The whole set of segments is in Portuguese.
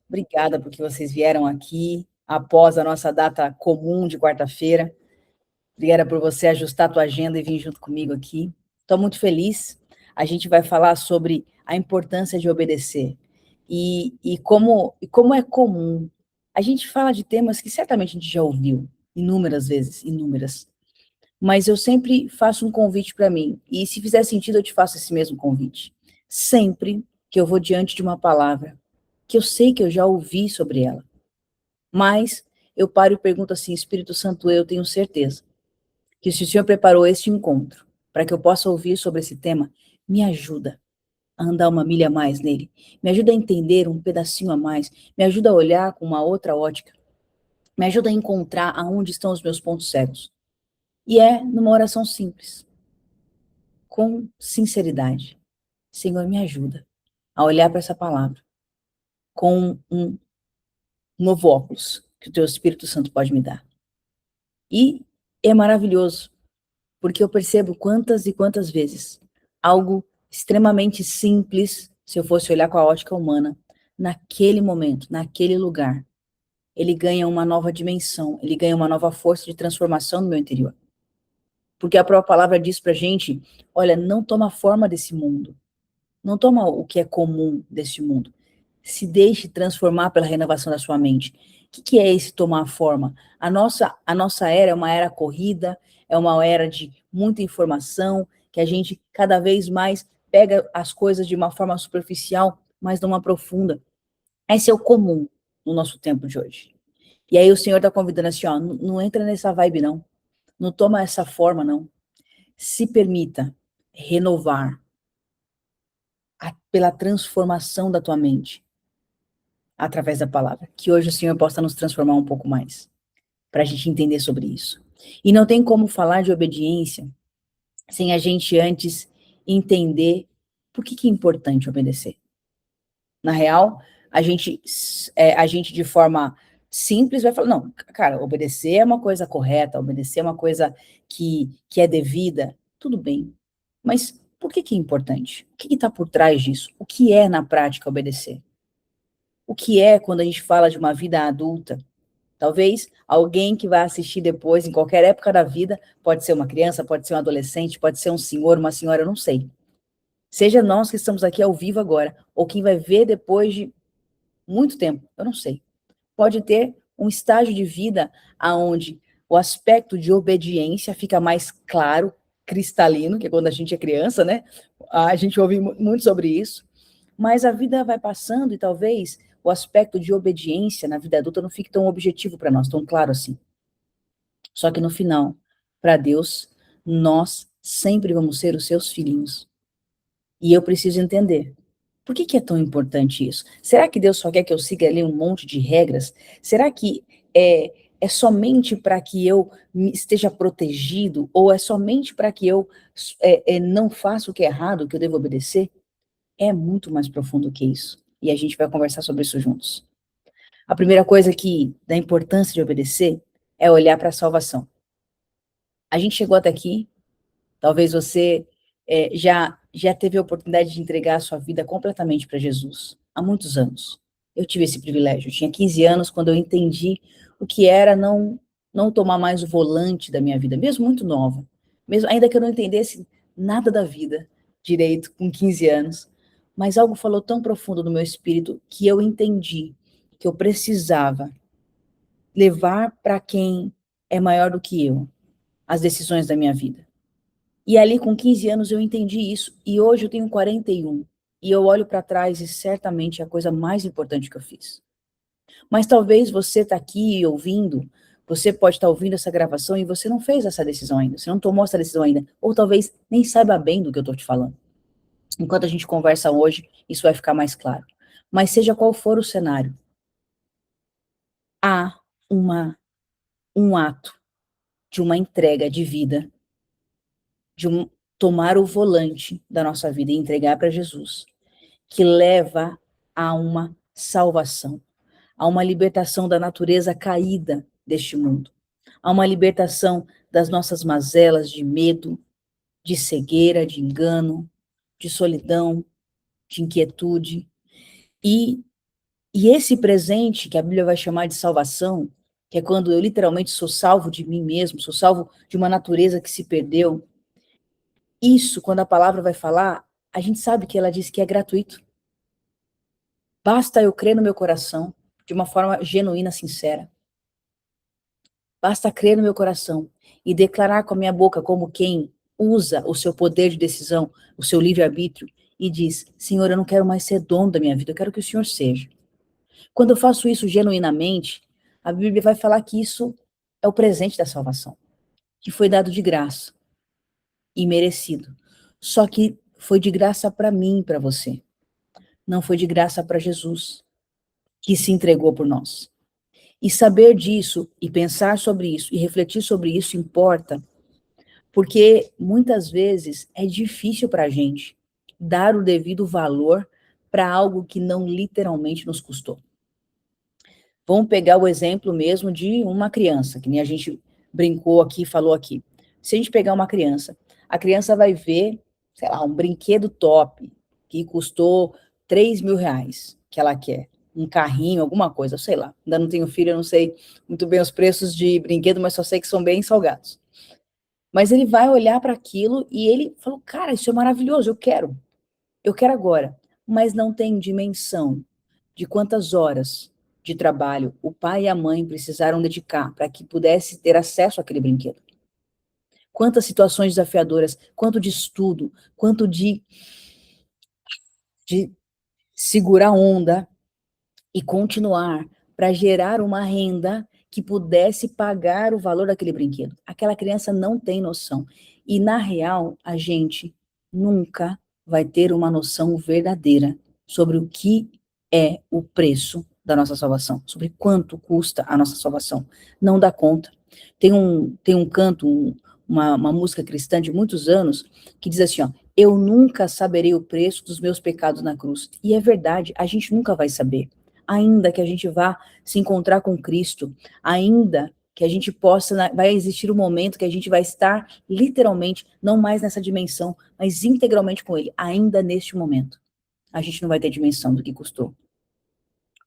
Obrigada porque vocês vieram aqui após a nossa data comum de quarta-feira. Obrigada por você ajustar a tua agenda e vir junto comigo aqui. Estou muito feliz. A gente vai falar sobre a importância de obedecer e como é comum. A gente fala de temas que certamente a gente já ouviu inúmeras vezes, inúmeras. Mas eu sempre faço um convite para mim, e se fizer sentido eu te faço esse mesmo convite. Sempre que eu vou diante de uma palavra, que eu sei que eu já ouvi sobre ela, mas eu paro e pergunto assim: Espírito Santo, eu tenho certeza que se o Senhor preparou este encontro para que eu possa ouvir sobre esse tema, me ajuda a andar uma milha a mais nele, me ajuda a entender um pedacinho a mais, me ajuda a olhar com uma outra ótica, me ajuda a encontrar aonde estão os meus pontos cegos. E é numa oração simples, com sinceridade. Senhor, me ajuda a olhar para essa palavra com um novo óculos que o teu Espírito Santo pode me dar. E é maravilhoso, porque eu percebo quantas e quantas vezes algo extremamente simples, se eu fosse olhar com a ótica humana, naquele momento, naquele lugar, ele ganha uma nova dimensão, ele ganha uma nova força de transformação no meu interior. Porque a própria palavra diz pra gente: olha, não toma a forma desse mundo, não toma o que é comum desse mundo, se deixe transformar pela renovação da sua mente. O que é esse tomar forma? A nossa era é uma era corrida, é uma era de muita informação, que a gente cada vez mais pega as coisas de uma forma superficial, mas não aprofunda. Esse é o comum no nosso tempo de hoje. E aí o Senhor está convidando assim, ó, não entra nessa vibe não, não toma essa forma não, se permita renovar pela transformação da tua mente, através da palavra. Que hoje o Senhor possa nos transformar um pouco mais, para a gente entender sobre isso. E não tem como falar de obediência sem a gente antes entender por que é importante obedecer. Na real, a gente de forma simples vai falar, não, cara, obedecer é uma coisa correta, obedecer é uma coisa que é devida, tudo bem. Mas por que é importante? O que está por trás disso? O que é, na prática, obedecer? O que é quando a gente fala de uma vida adulta? Talvez alguém que vai assistir depois, em qualquer época da vida, pode ser uma criança, pode ser um adolescente, pode ser um senhor, uma senhora, eu não sei. Seja nós que estamos aqui ao vivo agora, ou quem vai ver depois de muito tempo, eu não sei. Pode ter um estágio de vida aonde o aspecto de obediência fica mais claro, cristalino, que é quando a gente é criança, né? A gente ouve muito sobre isso. Mas a vida vai passando e talvez o aspecto de obediência na vida adulta não fique tão objetivo para nós, tão claro assim. Só que no final, para Deus, nós sempre vamos ser os seus filhinhos. E eu preciso entender. Por que é tão importante isso? Será que Deus só quer que eu siga ali um monte de regras? Será que é somente para que eu esteja protegido? Ou é somente para que eu não faça o que é errado, que eu devo obedecer? É muito mais profundo que isso. E a gente vai conversar sobre isso juntos. A primeira coisa da importância de obedecer é olhar para a salvação. A gente chegou até aqui, talvez você já teve a oportunidade de entregar a sua vida completamente para Jesus, há muitos anos. Eu tive esse privilégio, eu tinha 15 anos quando eu entendi o que era não tomar mais o volante da minha vida, mesmo muito nova, mesmo ainda que eu não entendesse nada da vida direito com 15 anos, mas algo falou tão profundo no meu espírito que eu entendi que eu precisava levar para quem é maior do que eu as decisões da minha vida. E ali com 15 anos eu entendi isso, e hoje eu tenho 41, e eu olho para trás e certamente é a coisa mais importante que eu fiz. Mas talvez você está aqui ouvindo, você pode estar ouvindo essa gravação e você não fez essa decisão ainda, você não tomou essa decisão ainda, ou talvez nem saiba bem do que eu estou te falando. Enquanto a gente conversa hoje, isso vai ficar mais claro. Mas seja qual for o cenário, há um ato de uma entrega de vida, tomar o volante da nossa vida e entregar para Jesus, que leva a uma salvação, a uma libertação da natureza caída deste mundo, a uma libertação das nossas mazelas de medo, de cegueira, de engano, de solidão, de inquietude. E E esse presente, que a Bíblia vai chamar de salvação, que é quando eu literalmente sou salvo de mim mesmo, sou salvo de uma natureza que se perdeu, isso, quando a palavra vai falar, a gente sabe que ela diz que é gratuito. Basta eu crer no meu coração, de uma forma genuína, sincera. Basta crer no meu coração e declarar com a minha boca como quem usa o seu poder de decisão, o seu livre-arbítrio, e diz: Senhor, eu não quero mais ser dono da minha vida, eu quero que o Senhor seja. Quando eu faço isso genuinamente, a Bíblia vai falar que isso é o presente da salvação, que foi dado de graça e merecido. Só que foi de graça para mim e para você. Não foi de graça para Jesus, que se entregou por nós. E saber disso, e pensar sobre isso, e refletir sobre isso importa, porque muitas vezes é difícil para a gente dar o devido valor para algo que não literalmente nos custou. Vamos pegar o exemplo mesmo de uma criança, que nem a gente brincou aqui, falou aqui. Se a gente pegar uma criança, a criança vai ver, sei lá, um brinquedo top, que custou R$ 3.000, que ela quer. Um carrinho, alguma coisa, sei lá. Ainda não tenho filho, eu não sei muito bem os preços de brinquedo, mas só sei que são bem salgados. Mas ele vai olhar para aquilo e ele falou, cara, isso é maravilhoso, eu quero agora. Mas não tem dimensão de quantas horas de trabalho o pai e a mãe precisaram dedicar para que pudesse ter acesso àquele brinquedo. Quantas situações desafiadoras, quanto de estudo, quanto de segurar onda e continuar para gerar uma renda que pudesse pagar o valor daquele brinquedo. Aquela criança não tem noção. E, na real, a gente nunca vai ter uma noção verdadeira sobre o que é o preço da nossa salvação, sobre quanto custa a nossa salvação. Não dá conta. Tem um canto, uma música cristã de muitos anos, que diz assim, ó, eu nunca saberei o preço dos meus pecados na cruz. E é verdade, a gente nunca vai saber. Ainda que a gente vá se encontrar com Cristo, ainda que a gente possa, vai existir um momento que a gente vai estar literalmente, não mais nessa dimensão, mas integralmente com Ele, ainda neste momento. A gente não vai ter dimensão do que custou,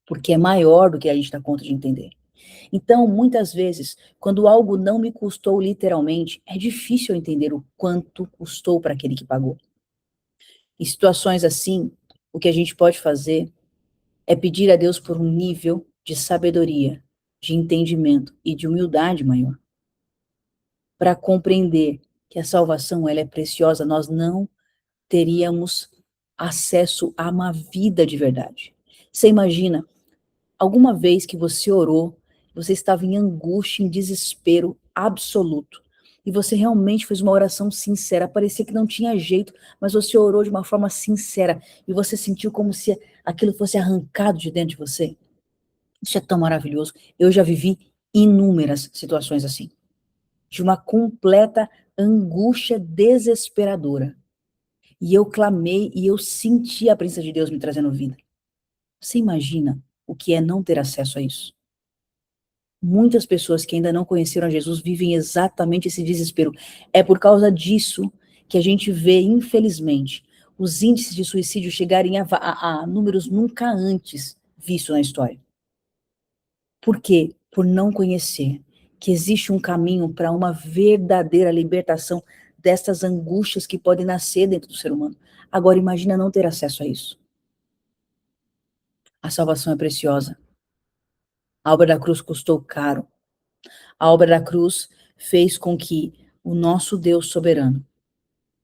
porque é maior do que a gente dá conta de entender. Então, muitas vezes, quando algo não me custou literalmente, é difícil entender o quanto custou para aquele que pagou. Em situações assim, o que a gente pode fazer é pedir a Deus por um nível de sabedoria, de entendimento e de humildade maior, para compreender que a salvação ela é preciosa, nós não teríamos acesso a uma vida de verdade. Você imagina alguma vez que você orou, você estava em angústia, em desespero absoluto, e você realmente fez uma oração sincera, parecia que não tinha jeito, mas você orou de uma forma sincera, e você sentiu como se aquilo fosse arrancado de dentro de você? Isso é tão maravilhoso. Eu já vivi inúmeras situações assim, de uma completa angústia desesperadora. E eu clamei e eu senti a presença de Deus me trazendo vida. Você imagina o que é não ter acesso a isso? Muitas pessoas que ainda não conheceram Jesus vivem exatamente esse desespero. É por causa disso que a gente vê, infelizmente, os índices de suicídio chegarem a números nunca antes vistos na história. Por quê? Por não conhecer que existe um caminho para uma verdadeira libertação dessas angústias que podem nascer dentro do ser humano. Agora, imagina não ter acesso a isso. A salvação é preciosa. A obra da cruz custou caro. A obra da cruz fez com que o nosso Deus soberano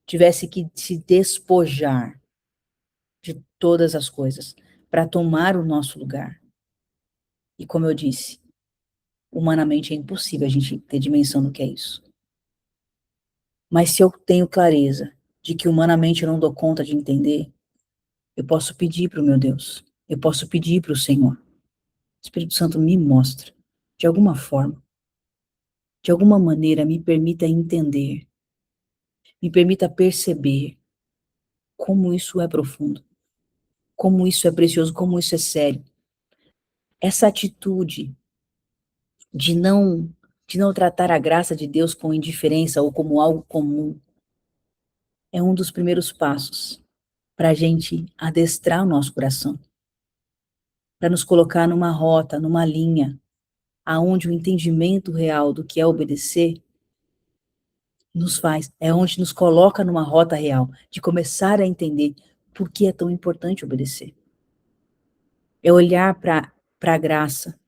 tivesse que se despojar de todas as coisas para tomar o nosso lugar. E como eu disse, humanamente é impossível a gente ter dimensão do que é isso. Mas se eu tenho clareza de que humanamente eu não dou conta de entender, eu posso pedir para o meu Deus, eu posso pedir para o Senhor. O Espírito Santo me mostra, de alguma forma, de alguma maneira, me permita entender, me permita perceber como isso é profundo, como isso é precioso, como isso é sério. Essa atitude de não tratar a graça de Deus com indiferença ou como algo comum é um dos primeiros passos para a gente adestrar o nosso coração. para nos colocar numa rota, numa linha, aonde o entendimento real do que é obedecer é onde nos coloca numa rota real, de começar a entender por que é tão importante obedecer. É olhar para a graça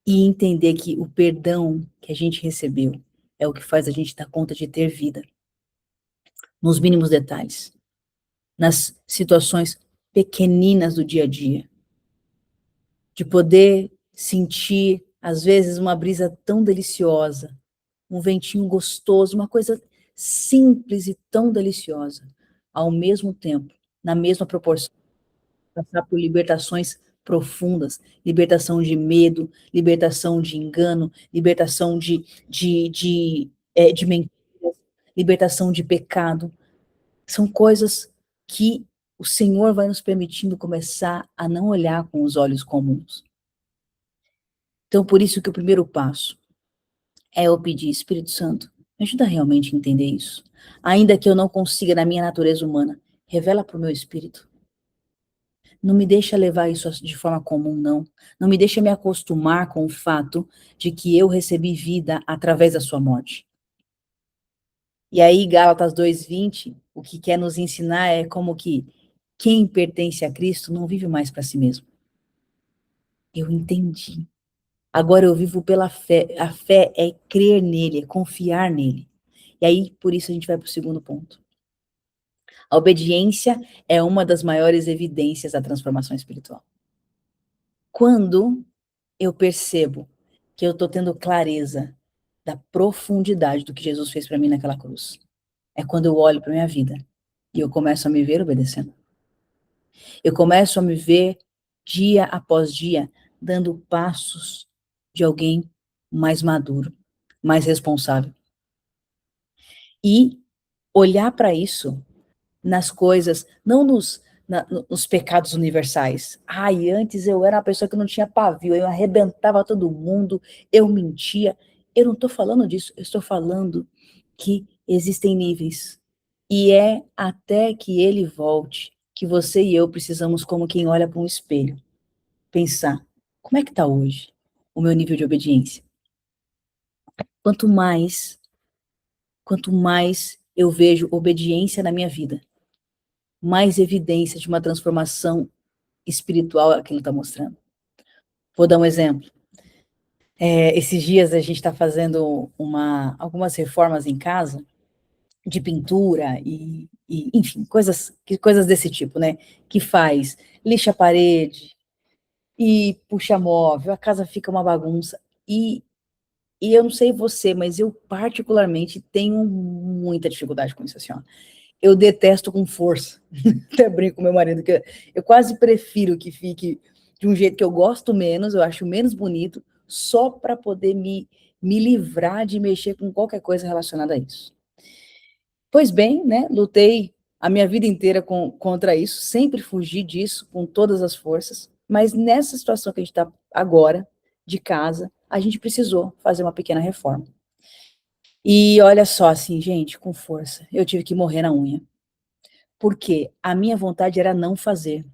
e entender que o perdão que a gente recebeu é o que faz a gente dar conta de ter vida, nos mínimos detalhes, nas situações pequeninas do dia a dia, de poder sentir, às vezes, uma brisa tão deliciosa, um ventinho gostoso, uma coisa simples e tão deliciosa, ao mesmo tempo, na mesma proporção, passar por libertações profundas, libertação de medo, libertação de engano, libertação de mentiras, libertação de pecado. São coisas que o Senhor vai nos permitindo começar a não olhar com os olhos comuns. Então, por isso que o primeiro passo é eu pedir, Espírito Santo, me ajuda realmente a entender isso. Ainda que eu não consiga na minha natureza humana, revela para o meu espírito. Não me deixa levar isso de forma comum, não. Não me deixa me acostumar com o fato de que eu recebi vida através da sua morte. E aí, Gálatas 2:20, o que quer nos ensinar é como que quem pertence a Cristo não vive mais para si mesmo. Eu entendi. Agora eu vivo pela fé. A fé é crer nele, é confiar nele. E aí, por isso, a gente vai para o segundo ponto. A obediência é uma das maiores evidências da transformação espiritual. Quando eu percebo que eu estou tendo clareza da profundidade do que Jesus fez para mim naquela cruz, é quando eu olho para minha vida e eu começo a me ver obedecendo. Eu começo a me ver dia após dia dando passos de alguém mais maduro, mais responsável. E olhar para isso nas coisas, não nos pecados universais. Ai, antes eu era uma pessoa que não tinha pavio, eu arrebentava todo mundo, eu mentia. Eu não estou falando disso, eu estou falando que existem níveis. E é até que ele volte, que você e eu precisamos, como quem olha para um espelho, pensar, como é que está hoje o meu nível de obediência? Quanto mais eu vejo obediência na minha vida, mais evidência de uma transformação espiritual aquilo está mostrando. Vou dar um exemplo. Esses dias a gente está fazendo algumas reformas em casa, de pintura enfim, coisas desse tipo, né? Que faz, lixa a parede e puxa móvel, a casa fica uma bagunça. E eu não sei você, mas eu particularmente tenho muita dificuldade com isso, assim, ó. Eu detesto com força. Até brinco com meu marido, que eu quase prefiro que fique de um jeito que eu gosto menos, eu acho menos bonito, só para poder me livrar de mexer com qualquer coisa relacionada a isso. Pois bem, né, lutei a minha vida inteira contra isso, sempre fugi disso com todas as forças, mas nessa situação que a gente está agora, de casa, a gente precisou fazer uma pequena reforma. E olha só, assim, gente, com força, eu tive que morrer na unha. Porque a minha vontade era não fazer.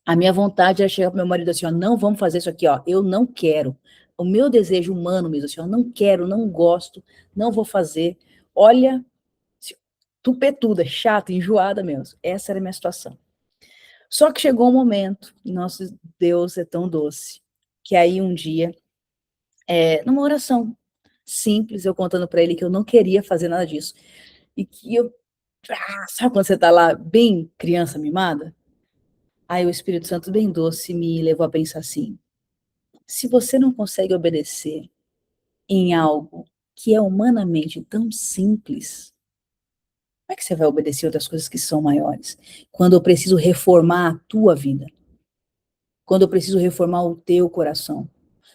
A minha vontade era chegar pro meu marido assim, ó, não vamos fazer isso aqui, ó, eu não quero. O meu desejo humano mesmo, assim, ó, não quero, não gosto, não vou fazer. Olha, tupetuda, chata, enjoada mesmo. Essa era a minha situação. Só que chegou um momento, e nosso Deus é tão doce, que aí um dia, numa oração simples, eu contando para ele que eu não queria fazer nada disso, e que sabe quando você tá lá bem criança mimada? Aí o Espírito Santo bem doce me levou a pensar assim, se você não consegue obedecer em algo que é humanamente tão simples, como é que você vai obedecer outras coisas que são maiores? Quando eu preciso reformar a tua vida, quando eu preciso reformar o teu coração,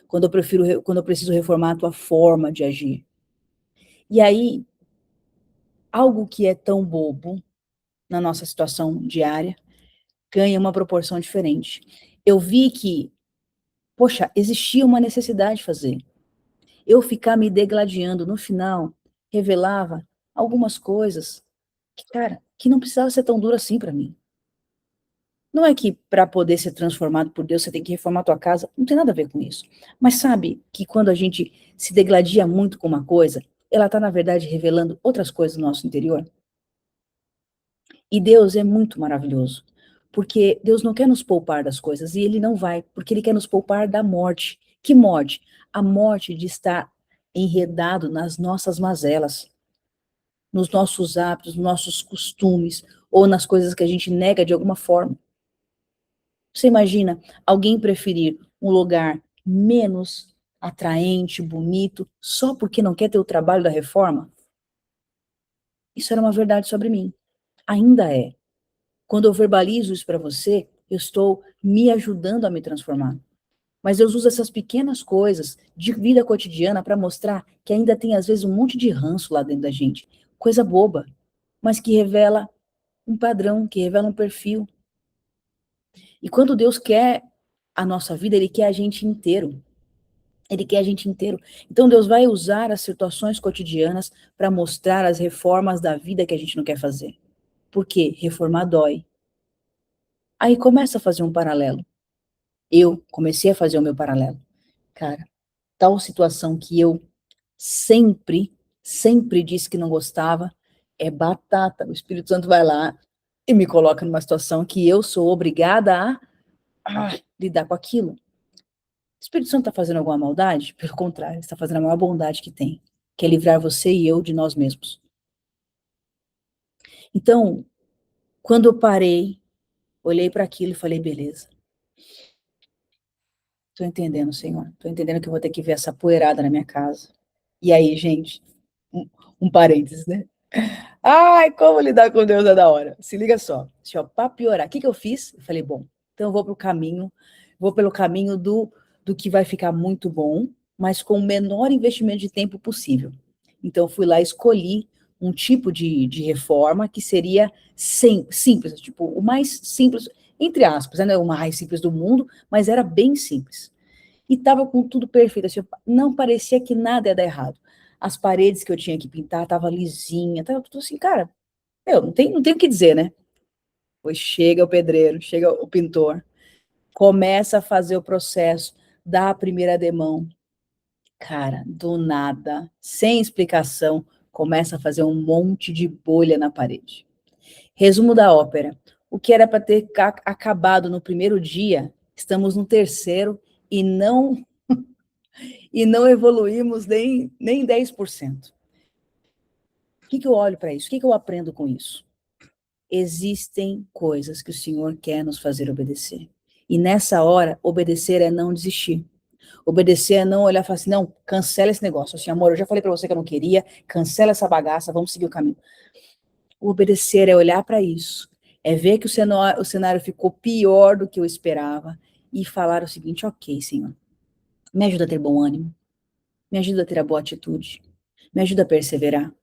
quando eu preciso reformar a tua forma de agir. E aí, algo que é tão bobo na nossa situação diária, ganha uma proporção diferente. Eu vi que, poxa, existia uma necessidade de fazer. Eu ficar me degladiando no final, revelava algumas coisas que, cara, que não precisava ser tão duro assim para mim. Não é que para poder ser transformado por Deus você tem que reformar a tua casa, não tem nada a ver com isso. Mas sabe que quando a gente se degladia muito com uma coisa, ela está, na verdade, revelando outras coisas no nosso interior? E Deus é muito maravilhoso, porque Deus não quer nos poupar das coisas, e Ele não vai, porque Ele quer nos poupar da morte. Que morte? A morte de estar enredado nas nossas mazelas, nos nossos hábitos, nos nossos costumes, ou nas coisas que a gente nega de alguma forma. Você imagina alguém preferir um lugar menos atraente, bonito, só porque não quer ter o trabalho da reforma? Isso era uma verdade sobre mim. Ainda é. Quando eu verbalizo isso para você, eu estou me ajudando a me transformar. Mas eu uso essas pequenas coisas de vida cotidiana para mostrar que ainda tem, às vezes, um monte de ranço lá dentro da gente. Coisa boba, mas que revela um padrão, que revela um perfil. E quando Deus quer a nossa vida, Ele quer a gente inteiro. Ele quer a gente inteiro. Então Deus vai usar as situações cotidianas para mostrar as reformas da vida que a gente não quer fazer. Por quê? Reformar dói. Aí começa a fazer um paralelo. Eu comecei a fazer o meu paralelo. Cara, tal situação que eu sempre disse que não gostava, é batata. O Espírito Santo vai lá e me coloca numa situação que eu sou obrigada a lidar com aquilo. O Espírito Santo está fazendo alguma maldade? Pelo contrário, ele está fazendo a maior bondade que tem, que é livrar você e eu de nós mesmos. Então, quando eu parei, olhei para aquilo e falei, beleza, estou entendendo, Senhor, estou entendendo que eu vou ter que ver essa poeirada na minha casa. E aí, gente, um, um parênteses, né? Ai, como lidar com Deus é da hora. Se liga só, para piorar, o que eu fiz? Eu falei, bom, então eu vou pelo caminho do que vai ficar muito bom, mas com o menor investimento de tempo possível. Então eu fui lá e escolhi um tipo de reforma que seria simples, tipo, o mais simples, entre aspas, não é o mais simples do mundo, mas era bem simples. E estava com tudo perfeito, assim, não parecia que nada ia dar errado. As paredes que eu tinha que pintar tava lisinha, tava tudo assim, cara, eu não tenho o que dizer, né? Pois chega o pedreiro, chega o pintor, começa a fazer o processo, dá a primeira demão. Cara, do nada, sem explicação, começa a fazer um monte de bolha na parede. Resumo da ópera. O que era para ter acabado no primeiro dia, estamos no terceiro e não evoluímos nem 10%. O que eu olho para isso? O que eu aprendo com isso? Existem coisas que o Senhor quer nos fazer obedecer. E nessa hora, obedecer é não desistir. Obedecer é não olhar e falar assim, não, cancela esse negócio. Assim, amor, eu já falei para você que eu não queria, cancela essa bagaça, vamos seguir o caminho. O obedecer é olhar para isso, é ver que o cenário ficou pior do que eu esperava e falar o seguinte, ok, Senhor, me ajuda a ter bom ânimo, me ajuda a ter a boa atitude, me ajuda a perseverar,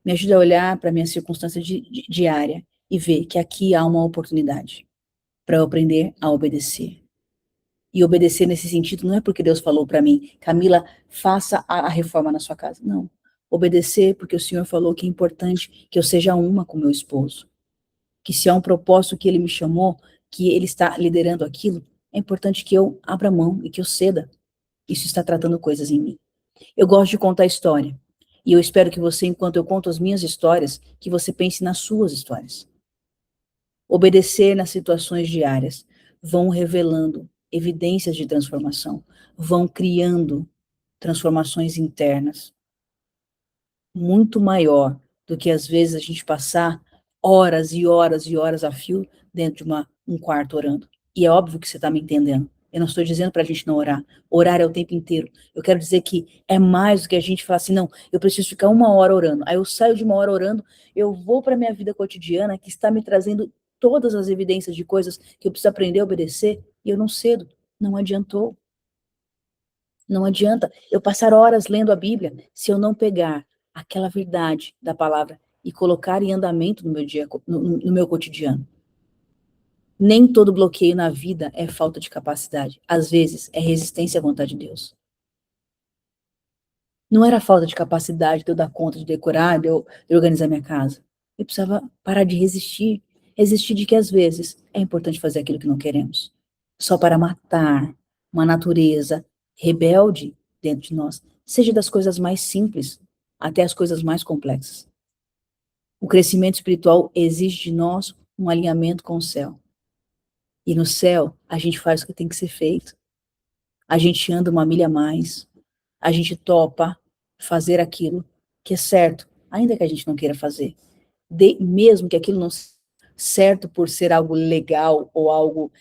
me ajuda a olhar para a minha circunstância diária e ver que aqui há uma oportunidade para eu aprender a obedecer. E obedecer nesse sentido não é porque Deus falou para mim, Camila, faça a reforma na sua casa. Não. Obedecer porque o Senhor falou que é importante que eu seja uma com meu esposo. Que se há um propósito que ele me chamou, que ele está liderando aquilo, é importante que eu abra mão e que eu ceda. Isso está tratando coisas em mim. Eu gosto de contar história. E eu espero que você, enquanto eu conto as minhas histórias, que você pense nas suas histórias. Obedecer nas situações diárias vão revelando evidências de transformação, vão criando transformações internas muito maior do que às vezes a gente passar horas e horas e horas a fio dentro de um quarto orando. E é óbvio que você está me entendendo. Eu não estou dizendo para a gente não orar. Orar é o tempo inteiro. Eu quero dizer que é mais do que a gente falar assim, não, eu preciso ficar 1 hora orando. Aí eu saio de 1 hora orando, eu vou para a minha vida cotidiana, que está me trazendo todas as evidências de coisas que eu preciso aprender a obedecer, e eu não cedo. Não adiantou. Não adianta eu passar horas lendo a Bíblia se eu não pegar aquela verdade da palavra e colocar em andamento no meu dia, no meu cotidiano. Nem todo bloqueio na vida é falta de capacidade. Às vezes é resistência à vontade de Deus. Não era falta de capacidade de eu dar conta de decorar, de eu organizar minha casa. Eu precisava parar de resistir. Resistir de que às vezes é importante fazer aquilo que não queremos, só para matar uma natureza rebelde dentro de nós, seja das coisas mais simples até as coisas mais complexas. O crescimento espiritual exige de nós um alinhamento com o céu. E no céu, a gente faz o que tem que ser feito. A gente anda uma milha a mais. A gente topa fazer aquilo que é certo, ainda que a gente não queira fazer. Mesmo que aquilo não seja certo por ser algo legal ou algo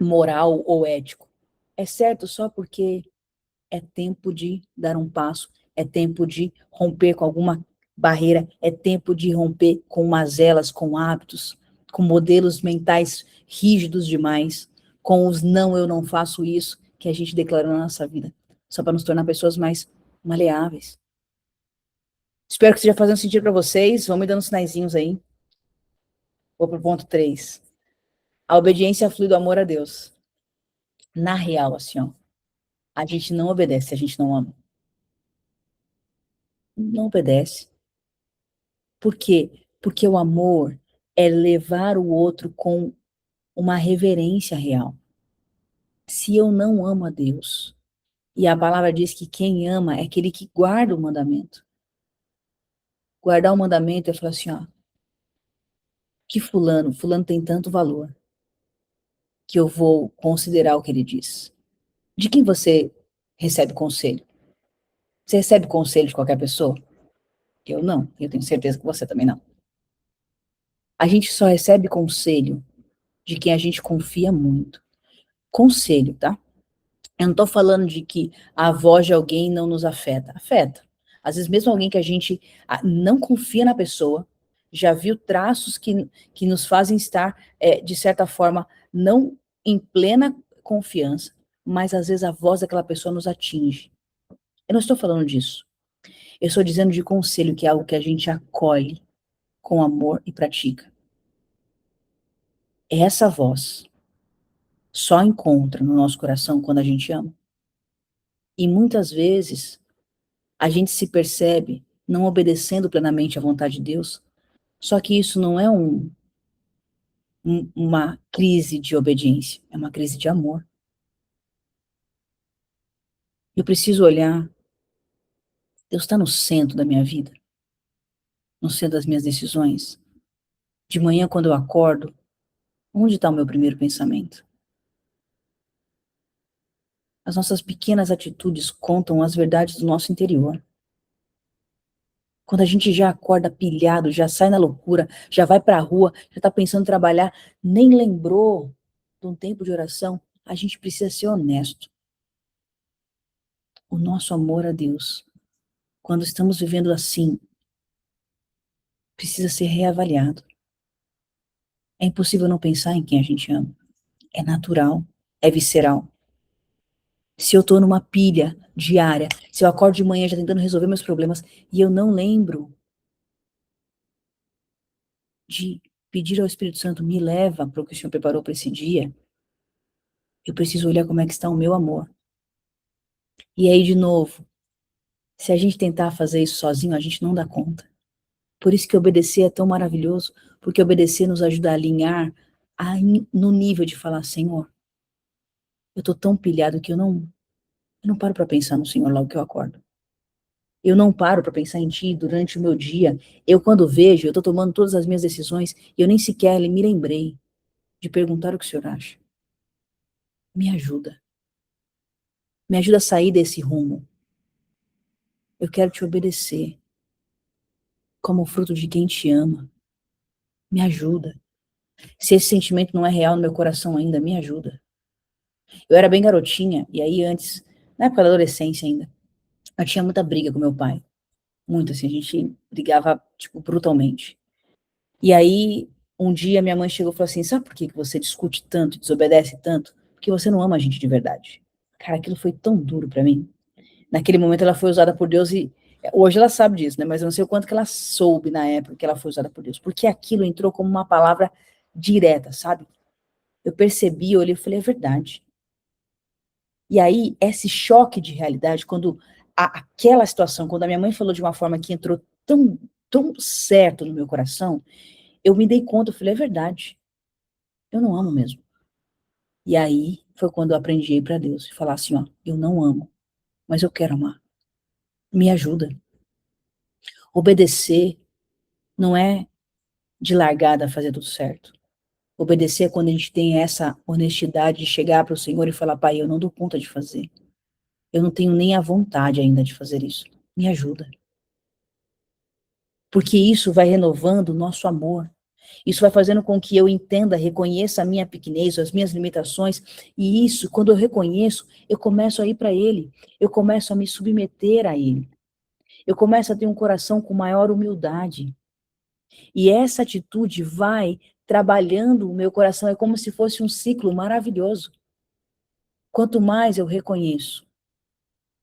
moral ou ético. É certo só porque é tempo de dar um passo, é tempo de romper com alguma barreira, é tempo de romper com mazelas, com hábitos, com modelos mentais rígidos demais, com os não, eu não faço isso, que a gente declarou na nossa vida, só para nos tornar pessoas mais maleáveis. Espero que esteja fazendo sentido para vocês, vão me dando sinaizinhos aí. Vou para o ponto 3. A obediência flui do amor a Deus. Na real, assim, ó, a gente não obedece, a gente não ama. Não obedece. Por quê? Porque o amor é levar o outro com uma reverência real. Se eu não amo a Deus, e a palavra diz que quem ama é aquele que guarda o mandamento. Guardar o mandamento é falar assim, ó, que fulano tem tanto valor, que eu vou considerar o que ele diz. De quem você recebe conselho? Você recebe conselho de qualquer pessoa? Eu não, eu tenho certeza que você também não. A gente só recebe conselho de quem a gente confia muito. Conselho, tá? Eu não tô falando de que a voz de alguém não nos afeta. Afeta. Às vezes mesmo alguém que a gente não confia na pessoa, já viu traços que nos fazem estar, de certa forma, não em plena confiança, mas às vezes a voz daquela pessoa nos atinge. Eu não estou falando disso. Eu estou dizendo de conselho, que é algo que a gente acolhe com amor e pratica. Essa voz só encontra no nosso coração quando a gente ama. E muitas vezes a gente se percebe não obedecendo plenamente à vontade de Deus, só que isso não é uma crise de obediência, é uma crise de amor. Eu preciso olhar, Deus está no centro da minha vida, no centro das minhas decisões. De manhã, quando eu acordo, onde está o meu primeiro pensamento? As nossas pequenas atitudes contam as verdades do nosso interior. Quando a gente já acorda pilhado, já sai na loucura, já vai para a rua, já está pensando em trabalhar, nem lembrou de um tempo de oração, a gente precisa ser honesto. O nosso amor a Deus, quando estamos vivendo assim, precisa ser reavaliado. É impossível não pensar em quem a gente ama. É natural, é visceral. Se eu estou numa pilha diária, se eu acordo de manhã já tentando resolver meus problemas e eu não lembro de pedir ao Espírito Santo, me leva para o que o Senhor preparou para esse dia, eu preciso olhar como é que está o meu amor. E aí, de novo, se a gente tentar fazer isso sozinho, a gente não dá conta. Por isso que obedecer é tão maravilhoso, porque obedecer nos ajuda a alinhar no nível de falar, Senhor, eu tô tão pilhado que eu não paro para pensar no Senhor logo que eu acordo. Eu não paro para pensar em Ti durante o meu dia. Eu, quando vejo, eu tô tomando todas as minhas decisões e eu nem sequer me lembrei de perguntar o que o Senhor acha. Me ajuda. Me ajuda a sair desse rumo. Eu quero Te obedecer como fruto de quem Te ama. Me ajuda. Se esse sentimento não é real no meu coração ainda, me ajuda. Eu era bem garotinha, e aí antes, na época da adolescência ainda, eu tinha muita briga com meu pai. Muito, assim, a gente brigava, tipo, brutalmente. E aí, um dia minha mãe chegou e falou assim, sabe por que você discute tanto, desobedece tanto? Porque você não ama a gente de verdade. Cara, aquilo foi tão duro pra mim. Naquele momento ela foi usada por Deus e hoje ela sabe disso, né? Mas eu não sei o quanto que ela soube na época que ela foi usada por Deus. Porque aquilo entrou como uma palavra direta, sabe? Eu percebi, eu olhei e falei, é verdade. E aí, esse choque de realidade, quando aquela situação, quando a minha mãe falou de uma forma que entrou tão certo no meu coração, eu me dei conta, eu falei, é verdade, eu não amo mesmo. E aí foi quando eu aprendi a ir para Deus e falar assim, ó, eu não amo, mas eu quero amar. Me ajuda. Obedecer não é de largada fazer tudo certo. Obedecer é quando a gente tem essa honestidade de chegar para o Senhor e falar, pai, eu não dou conta de fazer. Eu não tenho nem a vontade ainda de fazer isso. Me ajuda. Porque isso vai renovando o nosso amor. Isso vai fazendo com que eu entenda, reconheça a minha pequenez, as minhas limitações, e isso, quando eu reconheço, eu começo a ir para Ele, eu começo a me submeter a Ele, eu começo a ter um coração com maior humildade, e essa atitude vai trabalhando o meu coração, é como se fosse um ciclo maravilhoso. Quanto mais eu reconheço,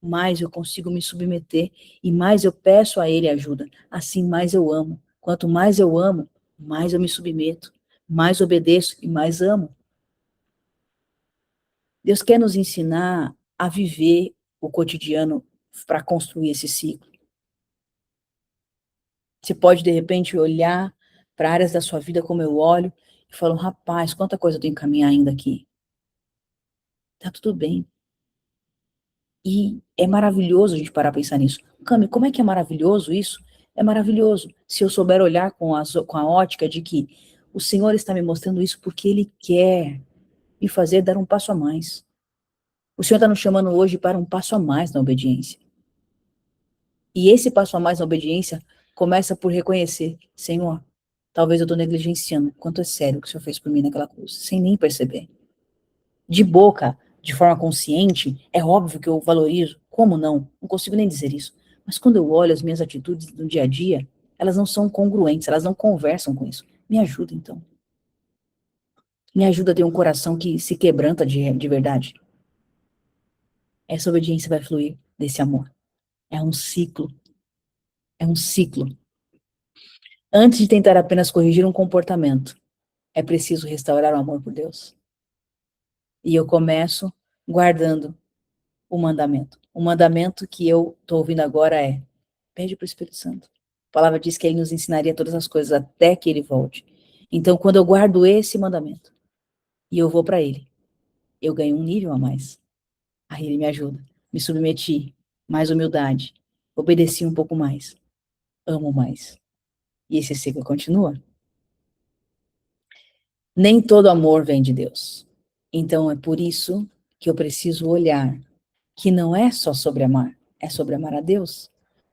mais eu consigo me submeter, e mais eu peço a Ele ajuda, assim mais eu amo. Quanto mais eu amo, mais eu me submeto, mais obedeço e mais amo. Deus quer nos ensinar a viver o cotidiano para construir esse ciclo. Você pode, de repente, olhar para áreas da sua vida como eu olho e falar, rapaz, quanta coisa eu tenho que caminhar ainda aqui. Tá tudo bem. E é maravilhoso a gente parar a pensar nisso. Cami, como é que é maravilhoso isso? É maravilhoso se eu souber olhar com a ótica de que o Senhor está me mostrando isso porque Ele quer me fazer dar um passo a mais. O Senhor está nos chamando hoje para um passo a mais na obediência. E esse passo a mais na obediência começa por reconhecer, Senhor, talvez eu estou negligenciando quanto é sério o que o Senhor fez por mim naquela cruz, sem nem perceber. De boca, de forma consciente, é óbvio que eu valorizo. Como não? Não consigo nem dizer isso. Mas quando eu olho as minhas atitudes no dia a dia, elas não são congruentes, elas não conversam com isso. Me ajuda, então. Me ajuda a ter um coração que se quebranta de verdade. Essa obediência vai fluir desse amor. É um ciclo. É um ciclo. Antes de tentar apenas corrigir um comportamento, é preciso restaurar o amor por Deus. E eu começo guardando o mandamento. O mandamento que eu estou ouvindo agora é: pede para o Espírito Santo. A palavra diz que ele nos ensinaria todas as coisas até que ele volte. Então, quando eu guardo esse mandamento e eu vou para ele, eu ganho um nível a mais. Aí ele me ajuda. Me submeti, mais humildade, obedeci um pouco mais, amo mais. E esse ciclo continua. Nem todo amor vem de Deus. Então, é por isso que eu preciso olhar que não é só sobre amar, é sobre amar a Deus.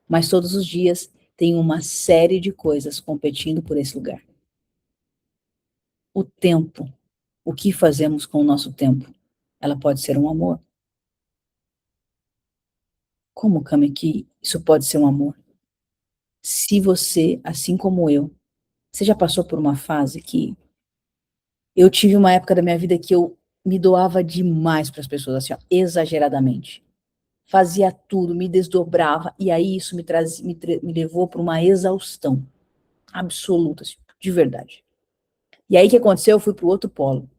Mas todos os dias tem uma série de coisas competindo por esse lugar. O tempo, o que fazemos com o nosso tempo? Ela pode ser um amor. Como, Cami, que isso pode ser um amor? Se você, assim como eu, você já passou por uma fase que eu tive uma época da minha vida que eu me doava demais para as pessoas, assim, ó, exageradamente. Fazia tudo, me desdobrava, e aí isso me levou para uma exaustão absoluta, assim, de verdade. E aí o que aconteceu? Eu fui para o outro polo.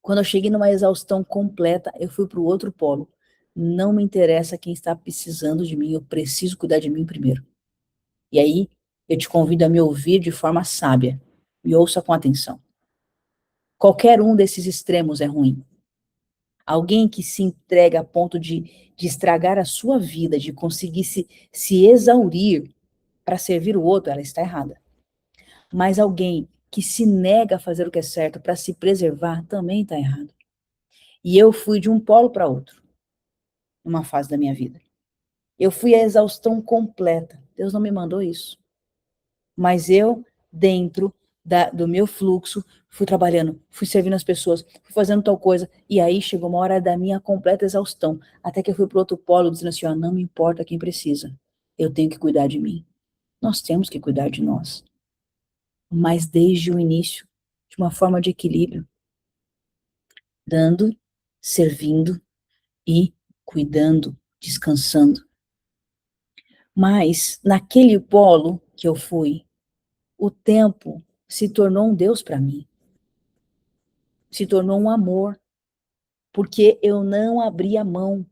Quando eu cheguei numa exaustão completa, eu fui para o outro polo. Não me interessa quem está precisando de mim, eu preciso cuidar de mim primeiro. E aí eu te convido a me ouvir de forma sábia. Me ouça com atenção. Qualquer um desses extremos é ruim. Alguém que se entrega a ponto de estragar a sua vida, de conseguir se exaurir para servir o outro, ela está errada. Mas alguém que se nega a fazer o que é certo para se preservar, também está errado. E eu fui de um polo para outro, numa fase da minha vida. Eu fui à exaustão completa. Deus não me mandou isso. Mas eu, dentro do meu fluxo, fui trabalhando, fui servindo as pessoas, fui fazendo tal coisa, e aí chegou uma hora da minha completa exaustão, até que eu fui para outro polo, dizendo assim, ó, não me importa quem precisa, eu tenho que cuidar de mim. Nós temos que cuidar de nós. Mas desde o início, de uma forma de equilíbrio, dando, servindo e cuidando, descansando. Mas naquele polo que eu fui, o tempo se tornou um Deus para mim. Se tornou um amor, porque eu não abria mão.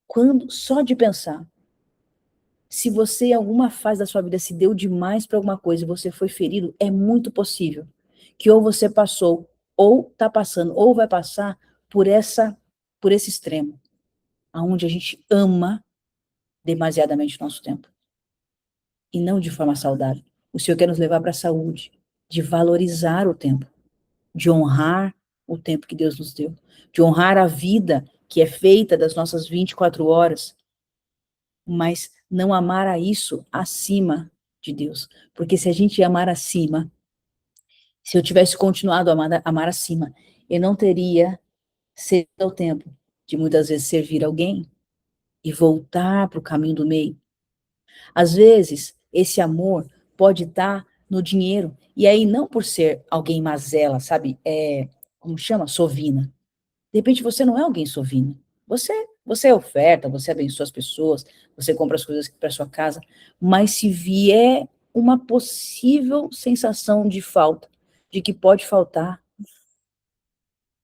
Quando só de pensar, Se você, em alguma fase da sua vida, se deu demais para alguma coisa e você foi ferido, é muito possível que ou você passou, ou está passando, ou vai passar por esse extremo, aonde a gente ama demasiadamente o nosso tempo, e não de forma saudável. O Senhor quer nos levar para a saúde, de valorizar o tempo, de honrar o tempo que Deus nos deu, de honrar a vida que é feita das nossas 24 horas, mas não amar a isso acima de Deus. Porque se a gente amar acima, se eu tivesse continuado a amar acima, eu não teria cedido ao tempo de muitas vezes servir alguém e voltar para o caminho do meio. Às vezes, esse amor pode estar no dinheiro, e aí não por ser alguém mazela, sabe? Como chama? Sovina. De repente você não é alguém sovina. Você oferta, você abençoa as pessoas, você compra as coisas para sua casa, mas se vier uma possível sensação de falta, de que pode faltar,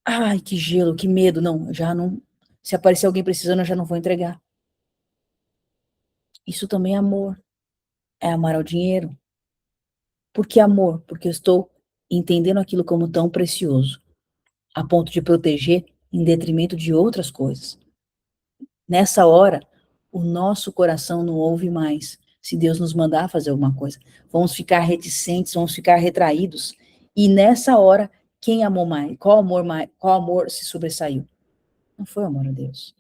ai, que gelo, que medo, não, já não, se aparecer alguém precisando, eu já não vou entregar. Isso também é amor, é amar ao dinheiro. Por que amor? Porque eu estou entendendo aquilo como tão precioso, a ponto de proteger em detrimento de outras coisas. Nessa hora, o nosso coração não ouve mais. Se Deus nos mandar fazer alguma coisa, vamos ficar reticentes, vamos ficar retraídos. E nessa hora, quem amou mais? Qual amor se sobressaiu? Não foi o amor a Deus.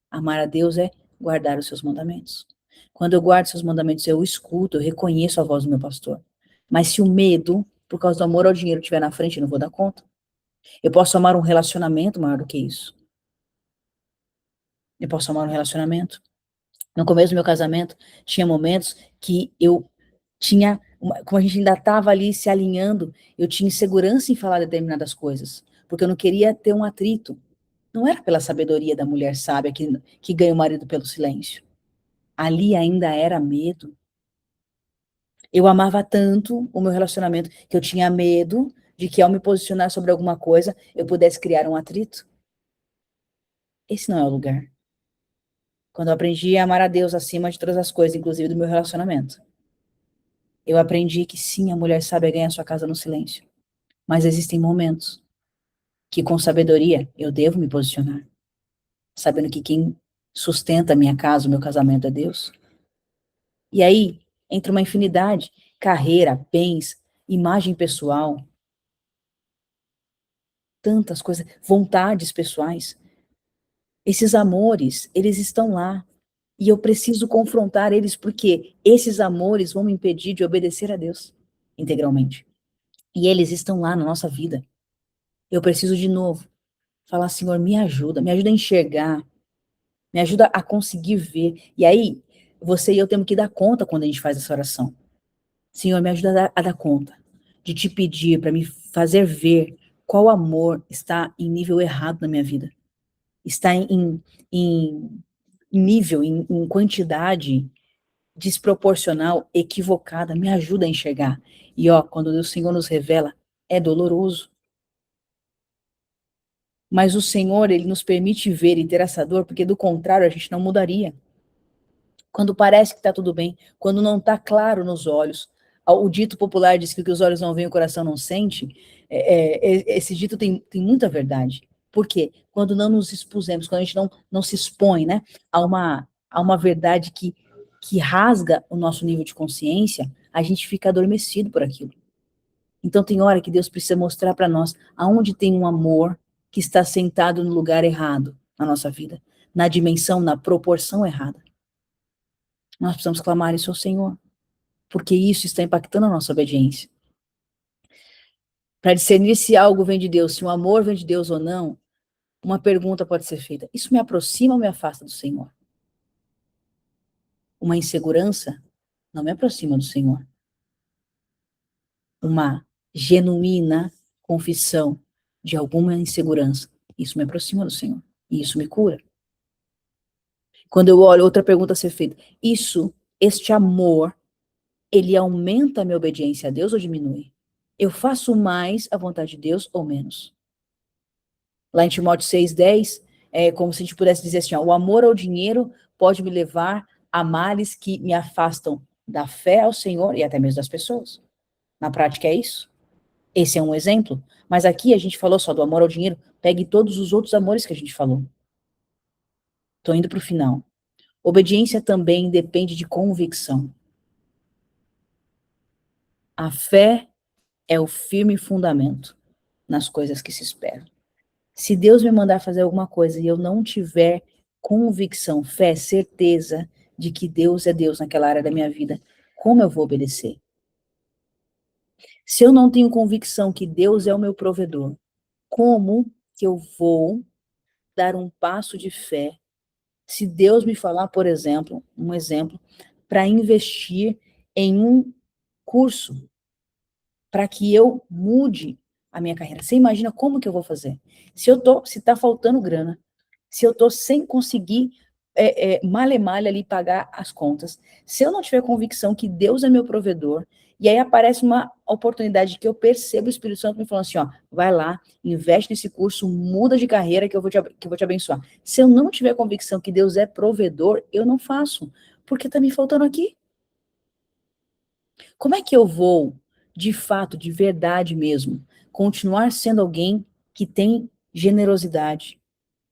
Amar a Deus é guardar os seus mandamentos. Quando eu guardo os seus mandamentos, eu escuto, eu reconheço a voz do meu pastor. Mas se o medo, por causa do amor ao dinheiro, estiver na frente, eu não vou dar conta. Eu posso amar um relacionamento maior do que isso. Eu posso amar um relacionamento. No começo do meu casamento, tinha momentos que eu tinha, como a gente ainda estava ali se alinhando, eu tinha insegurança em falar determinadas coisas, porque eu não queria ter um atrito. Não era pela sabedoria da mulher sábia que ganha o marido pelo silêncio. Ali ainda era medo. Eu amava tanto o meu relacionamento que eu tinha medo de que ao me posicionar sobre alguma coisa, eu pudesse criar um atrito. Esse não é o lugar. Quando eu aprendi a amar a Deus acima de todas as coisas, inclusive do meu relacionamento, eu aprendi que sim, a mulher sábia ganha sua casa no silêncio. Mas existem momentos que, com sabedoria, eu devo me posicionar, sabendo que quem sustenta a minha casa, o meu casamento é Deus. E aí, entra uma infinidade, carreira, bens, imagem pessoal, tantas coisas, vontades pessoais. Esses amores, eles estão lá. E eu preciso confrontar eles, porque esses amores vão me impedir de obedecer a Deus integralmente. E eles estão lá na nossa vida. Eu preciso de novo falar, Senhor, me ajuda a enxergar, me ajuda a conseguir ver. E aí, você e eu temos que dar conta quando a gente faz essa oração. Senhor, me ajuda a dar conta de te pedir para me fazer ver qual amor está em nível errado na minha vida. Está em nível, em quantidade desproporcional, equivocada. Me ajuda a enxergar. E ó, quando o Senhor nos revela, é doloroso. Mas o Senhor, ele nos permite ver e ter essa dor, porque do contrário a gente não mudaria. Quando parece que está tudo bem, quando não está claro nos olhos, o dito popular diz que o que os olhos não veem, o coração não sente, esse dito tem muita verdade. Por quê? Quando não nos expusemos, quando a gente não se expõe, né, a uma verdade que rasga o nosso nível de consciência, a gente fica adormecido por aquilo. Então tem hora que Deus precisa mostrar para nós aonde tem um amor que está sentado no lugar errado na nossa vida, na dimensão, na proporção errada. Nós precisamos clamar isso ao Senhor, porque isso está impactando a nossa obediência. Para discernir se algo vem de Deus, se um amor vem de Deus ou não, uma pergunta pode ser feita: isso me aproxima ou me afasta do Senhor? Uma insegurança não me aproxima do Senhor. Uma genuína confissão de alguma insegurança, isso me aproxima do Senhor. E isso me cura. Quando eu olho, outra pergunta a ser feita: este amor, ele aumenta a minha obediência a Deus ou diminui? Eu faço mais a vontade de Deus ou menos? Lá em Timóteo 6,10, é como se a gente pudesse dizer assim, ó, o amor ao dinheiro pode me levar há males que me afastam da fé ao Senhor e até mesmo das pessoas. Na prática é isso. Esse é um exemplo. Mas aqui a gente falou só do amor ao dinheiro. Pegue todos os outros amores que a gente falou. Estou indo para o final. Obediência também depende de convicção. A fé é o firme fundamento nas coisas que se esperam. Se Deus me mandar fazer alguma coisa e eu não tiver convicção, fé, certeza de que Deus é Deus naquela área da minha vida, como eu vou obedecer? Se eu não tenho convicção que Deus é o meu provedor, como que eu vou dar um passo de fé se Deus me falar, por exemplo, um exemplo, para investir em um curso para que eu mude a minha carreira? Você imagina como que eu vou fazer? Se tá faltando grana, se eu tô sem conseguir malha ali pagar as contas, se eu não tiver convicção que Deus é meu provedor, e aí aparece uma oportunidade que eu percebo o Espírito Santo me falando assim, ó, vai lá, investe nesse curso, muda de carreira que eu vou te abençoar. Se eu não tiver convicção que Deus é provedor, eu não faço, porque tá me faltando aqui. Como é que eu vou, de fato, de verdade mesmo, continuar sendo alguém que tem generosidade,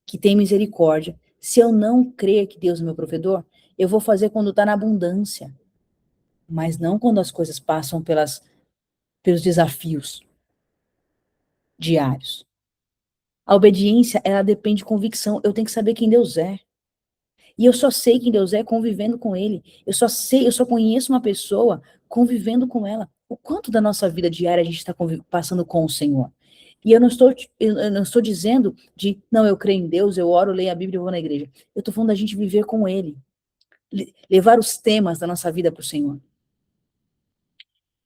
que tem misericórdia, se eu não crer que Deus é meu provedor? Eu vou fazer quando está na abundância, mas não quando as coisas passam pelos desafios diários. A obediência, ela depende de convicção. Eu tenho que saber quem Deus é. E eu só sei quem Deus é convivendo com Ele. Eu só conheço uma pessoa convivendo com ela. O quanto da nossa vida diária a gente está passando com o Senhor? E eu não estou dizendo de, não, eu creio em Deus, eu oro, leio a Bíblia e vou na igreja. Eu estou falando da gente viver com Ele. Levar os temas da nossa vida para o Senhor.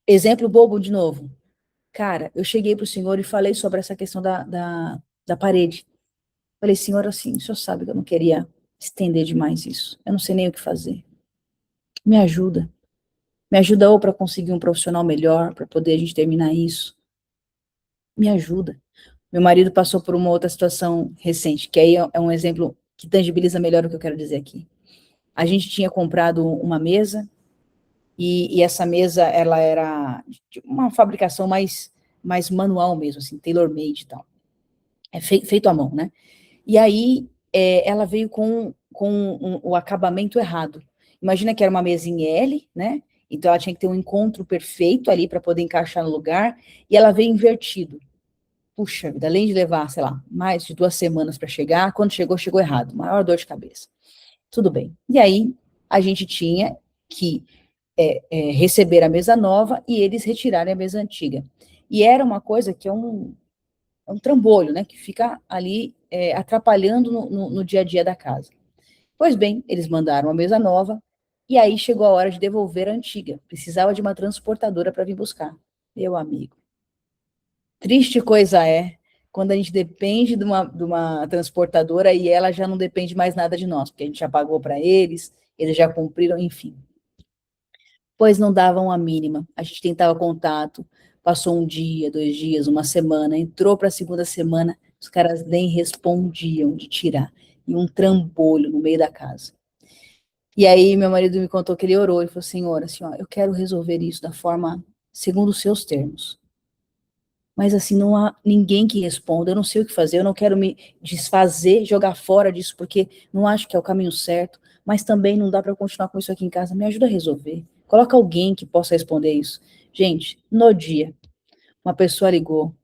Exemplo bobo de novo. Cara, eu cheguei para o Senhor e falei sobre essa questão da parede. Falei, Senhor, assim, o Senhor sabe que eu não queria estender demais isso. Eu não sei nem o que fazer. Me ajuda. Me ajuda ou para conseguir um profissional melhor, para poder a gente terminar isso. Me ajuda. Meu marido passou por uma outra situação recente, que aí é um exemplo que tangibiliza melhor o que eu quero dizer aqui. A gente tinha comprado uma mesa, e essa mesa, ela era de uma fabricação mais manual mesmo, assim, tailor-made e tal. É feito à mão, né? E aí, ela veio com o acabamento errado. Imagina que era uma mesa em L, né? Então, ela tinha que ter um encontro perfeito ali para poder encaixar no lugar, e ela veio invertido. Puxa vida, além de levar, sei lá, mais de 2 semanas para chegar, quando chegou errado. Maior dor de cabeça. Tudo bem. E aí, a gente tinha que receber a mesa nova e eles retirarem a mesa antiga. E era uma coisa que é um trambolho, né, que fica ali atrapalhando no dia a dia da casa. Pois bem, eles mandaram a mesa nova, e aí chegou a hora de devolver a antiga. Precisava de uma transportadora para vir buscar. Meu amigo. Triste coisa é quando a gente depende de uma transportadora e ela já não depende mais nada de nós, porque a gente já pagou para eles já cumpriram, enfim. Pois não davam a mínima. A gente tentava contato, passou um dia, 2 dias, uma semana, entrou para a segunda semana, os caras nem respondiam de tirar. E um trambolho no meio da casa. E aí meu marido me contou que ele orou e falou, Senhor, assim, ó, eu quero resolver isso da forma segundo os seus termos. Mas assim, não há ninguém que responda, eu não sei o que fazer, eu não quero me desfazer, jogar fora disso, porque não acho que é o caminho certo, mas também não dá para continuar com isso aqui em casa, me ajuda a resolver. Coloca alguém que possa responder isso. Gente, no dia, uma pessoa ligou,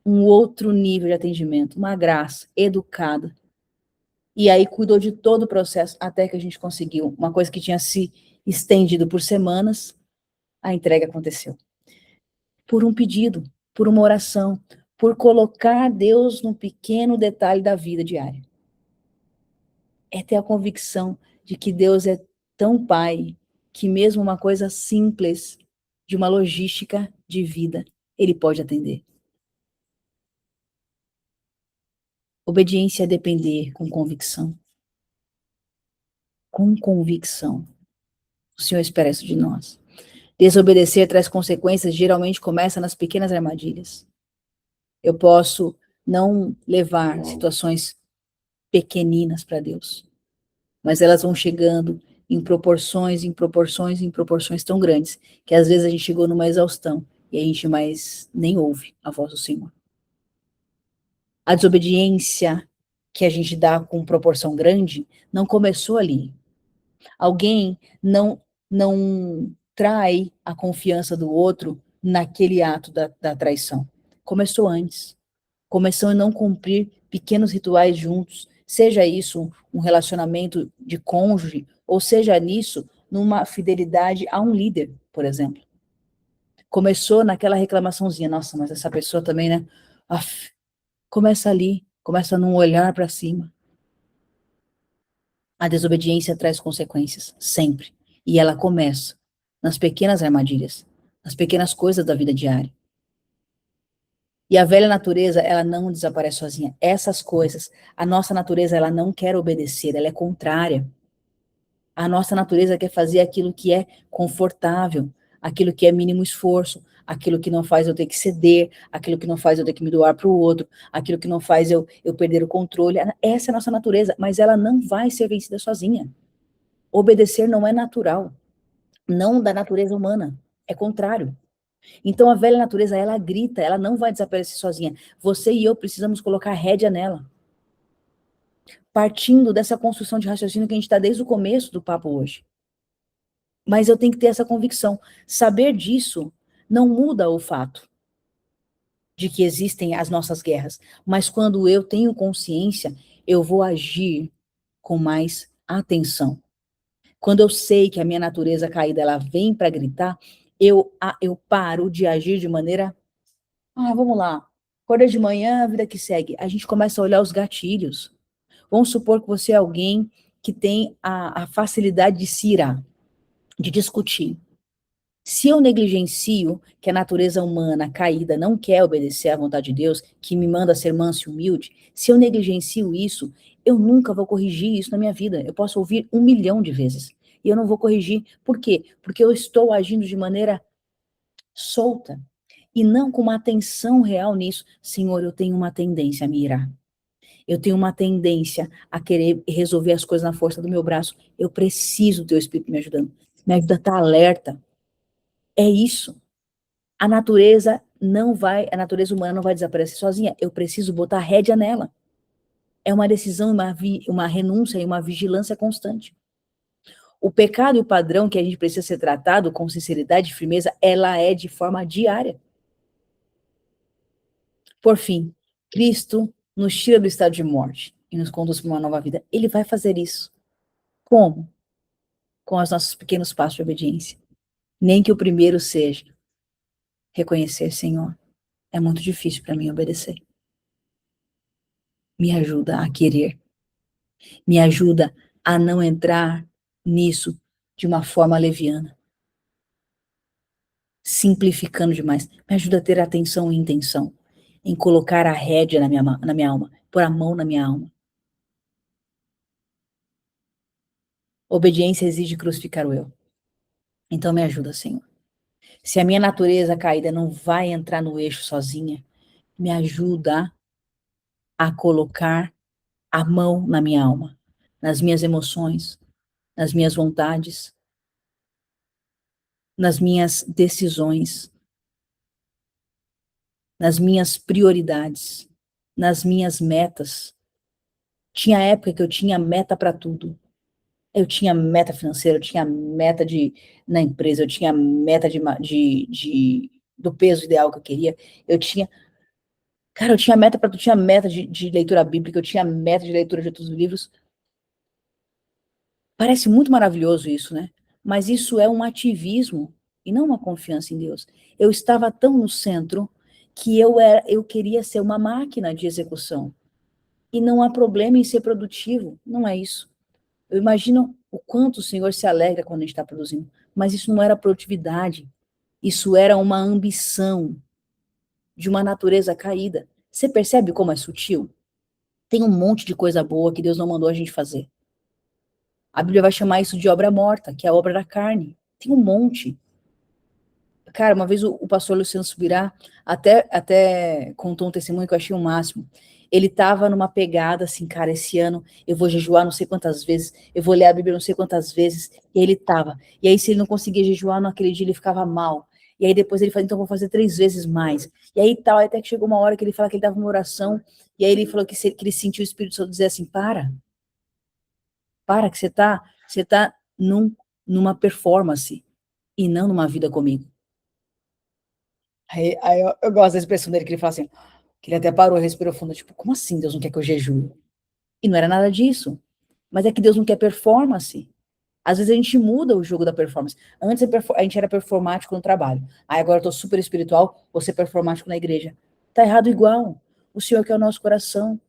um outro nível de atendimento, uma graça, educada, e aí cuidou de todo o processo, até que a gente conseguiu, uma coisa que tinha se estendido por semanas, a entrega aconteceu. Por um pedido, por uma oração, por colocar Deus num pequeno detalhe da vida diária. É ter a convicção de que Deus é tão Pai, que mesmo uma coisa simples, de uma logística de vida, Ele pode atender. Obediência é depender com convicção. Com convicção. O Senhor espera isso de nós. Desobedecer traz consequências, geralmente começa nas pequenas armadilhas. Eu posso não levar situações pequeninas para Deus, mas elas vão chegando em proporções tão grandes, que às vezes a gente chegou numa exaustão, e a gente mais nem ouve a voz do Senhor. A desobediência que a gente dá com proporção grande não começou ali. Alguém não trai a confiança do outro naquele ato da traição. Começou antes. Começou a não cumprir pequenos rituais juntos, seja isso um relacionamento de cônjuge, ou seja nisso, numa fidelidade a um líder, por exemplo. Começou naquela reclamaçãozinha, nossa, mas essa pessoa também, né? Aff, começa ali, começa num olhar para cima. A desobediência traz consequências, sempre. E ela começa nas pequenas armadilhas, nas pequenas coisas da vida diária. E a velha natureza, ela não desaparece sozinha. Essas coisas, a nossa natureza, ela não quer obedecer, ela é contrária. A nossa natureza quer fazer aquilo que é confortável, aquilo que é mínimo esforço, aquilo que não faz eu ter que ceder, aquilo que não faz eu ter que me doar para o outro, aquilo que não faz eu perder o controle. Essa é a nossa natureza, mas ela não vai ser vencida sozinha. Obedecer não é natural, não da natureza humana, é contrário. Então a velha natureza, ela grita, ela não vai desaparecer sozinha. Você e eu precisamos colocar rédea nela. Partindo dessa construção de raciocínio que a gente está desde o começo do papo hoje. Mas eu tenho que ter essa convicção. Saber disso não muda o fato de que existem as nossas guerras. Mas quando eu tenho consciência, eu vou agir com mais atenção. Quando eu sei que a minha natureza caída, ela vem para gritar, eu paro de agir de maneira... vamos lá. Acorda de manhã, a vida que segue. A gente começa a olhar os gatilhos. Vamos supor que você é alguém que tem a facilidade de se irar, de discutir. Se eu negligencio que a natureza humana caída não quer obedecer à vontade de Deus, que me manda ser manso e humilde, se eu negligencio isso, eu nunca vou corrigir isso na minha vida. Eu posso ouvir 1 milhão de vezes. E eu não vou corrigir. Por quê? Porque eu estou agindo de maneira solta. E não com uma atenção real nisso. Senhor, eu tenho uma tendência a me irar. Eu tenho uma tendência a querer resolver as coisas na força do meu braço. Eu preciso do teu Espírito me ajudando. Me ajuda a estar alerta. É isso. A natureza humana não vai desaparecer sozinha. Eu preciso botar rédea nela. É uma decisão, uma renúncia e uma vigilância constante. O pecado e o padrão que a gente precisa ser tratado com sinceridade e firmeza, ela é de forma diária. Por fim, Cristo nos tira do estado de morte e nos conduz para uma nova vida. Ele vai fazer isso. Como? Com os nossos pequenos passos de obediência. Nem que o primeiro seja reconhecer, Senhor, é muito difícil para mim obedecer. Me ajuda a querer. Me ajuda a não entrar nisso de uma forma leviana. Simplificando demais. Me ajuda a ter atenção e intenção. Em colocar a rédea na minha alma. Pôr a mão na minha alma. Obediência exige crucificar o eu. Então me ajuda, Senhor. Se a minha natureza caída não vai entrar no eixo sozinha, me ajuda a colocar a mão na minha alma, nas minhas emoções, nas minhas vontades, nas minhas decisões, nas minhas prioridades, nas minhas metas. Tinha época que eu tinha meta para tudo. Eu tinha meta financeira, eu tinha meta na empresa, eu tinha meta do peso ideal que eu queria. Eu tinha meta para tudo, tinha meta de leitura bíblica, eu tinha meta de leitura de outros livros. Parece muito maravilhoso isso, né? Mas isso é um ativismo e não uma confiança em Deus. Eu estava tão no centro que eu queria ser uma máquina de execução. E não há problema em ser produtivo, não é isso. Eu imagino o quanto o Senhor se alegra quando a gente está produzindo, mas isso não era produtividade, isso era uma ambição de uma natureza caída. Você percebe como é sutil? Tem um monte de coisa boa que Deus não mandou a gente fazer. A Bíblia vai chamar isso de obra morta, que é a obra da carne. Tem um monte. Cara, uma vez o pastor Luciano Subirá até contou um testemunho que eu achei o máximo. Ele estava numa pegada assim, cara, esse ano eu vou jejuar não sei quantas vezes, eu vou ler a Bíblia não sei quantas vezes, e aí ele estava. E aí se ele não conseguia jejuar naquele dia, ele ficava mal. E aí depois ele falou, então vou fazer 3 vezes mais. E aí tal, até que chegou uma hora que ele fala que ele dava uma oração, e aí ele falou que ele sentiu o Espírito Santo dizer assim, para que você tá numa performance, e não numa vida comigo. Aí eu gosto da expressão dele, que ele fala assim, que ele até parou, respirou fundo, tipo, como assim Deus não quer que eu jejue? E não era nada disso. Mas é que Deus não quer performance. Às vezes a gente muda o jogo da performance. Antes a gente era performático no trabalho. Aí agora eu tô super espiritual, vou ser performático na igreja. Tá errado igual. O Senhor quer o nosso coração.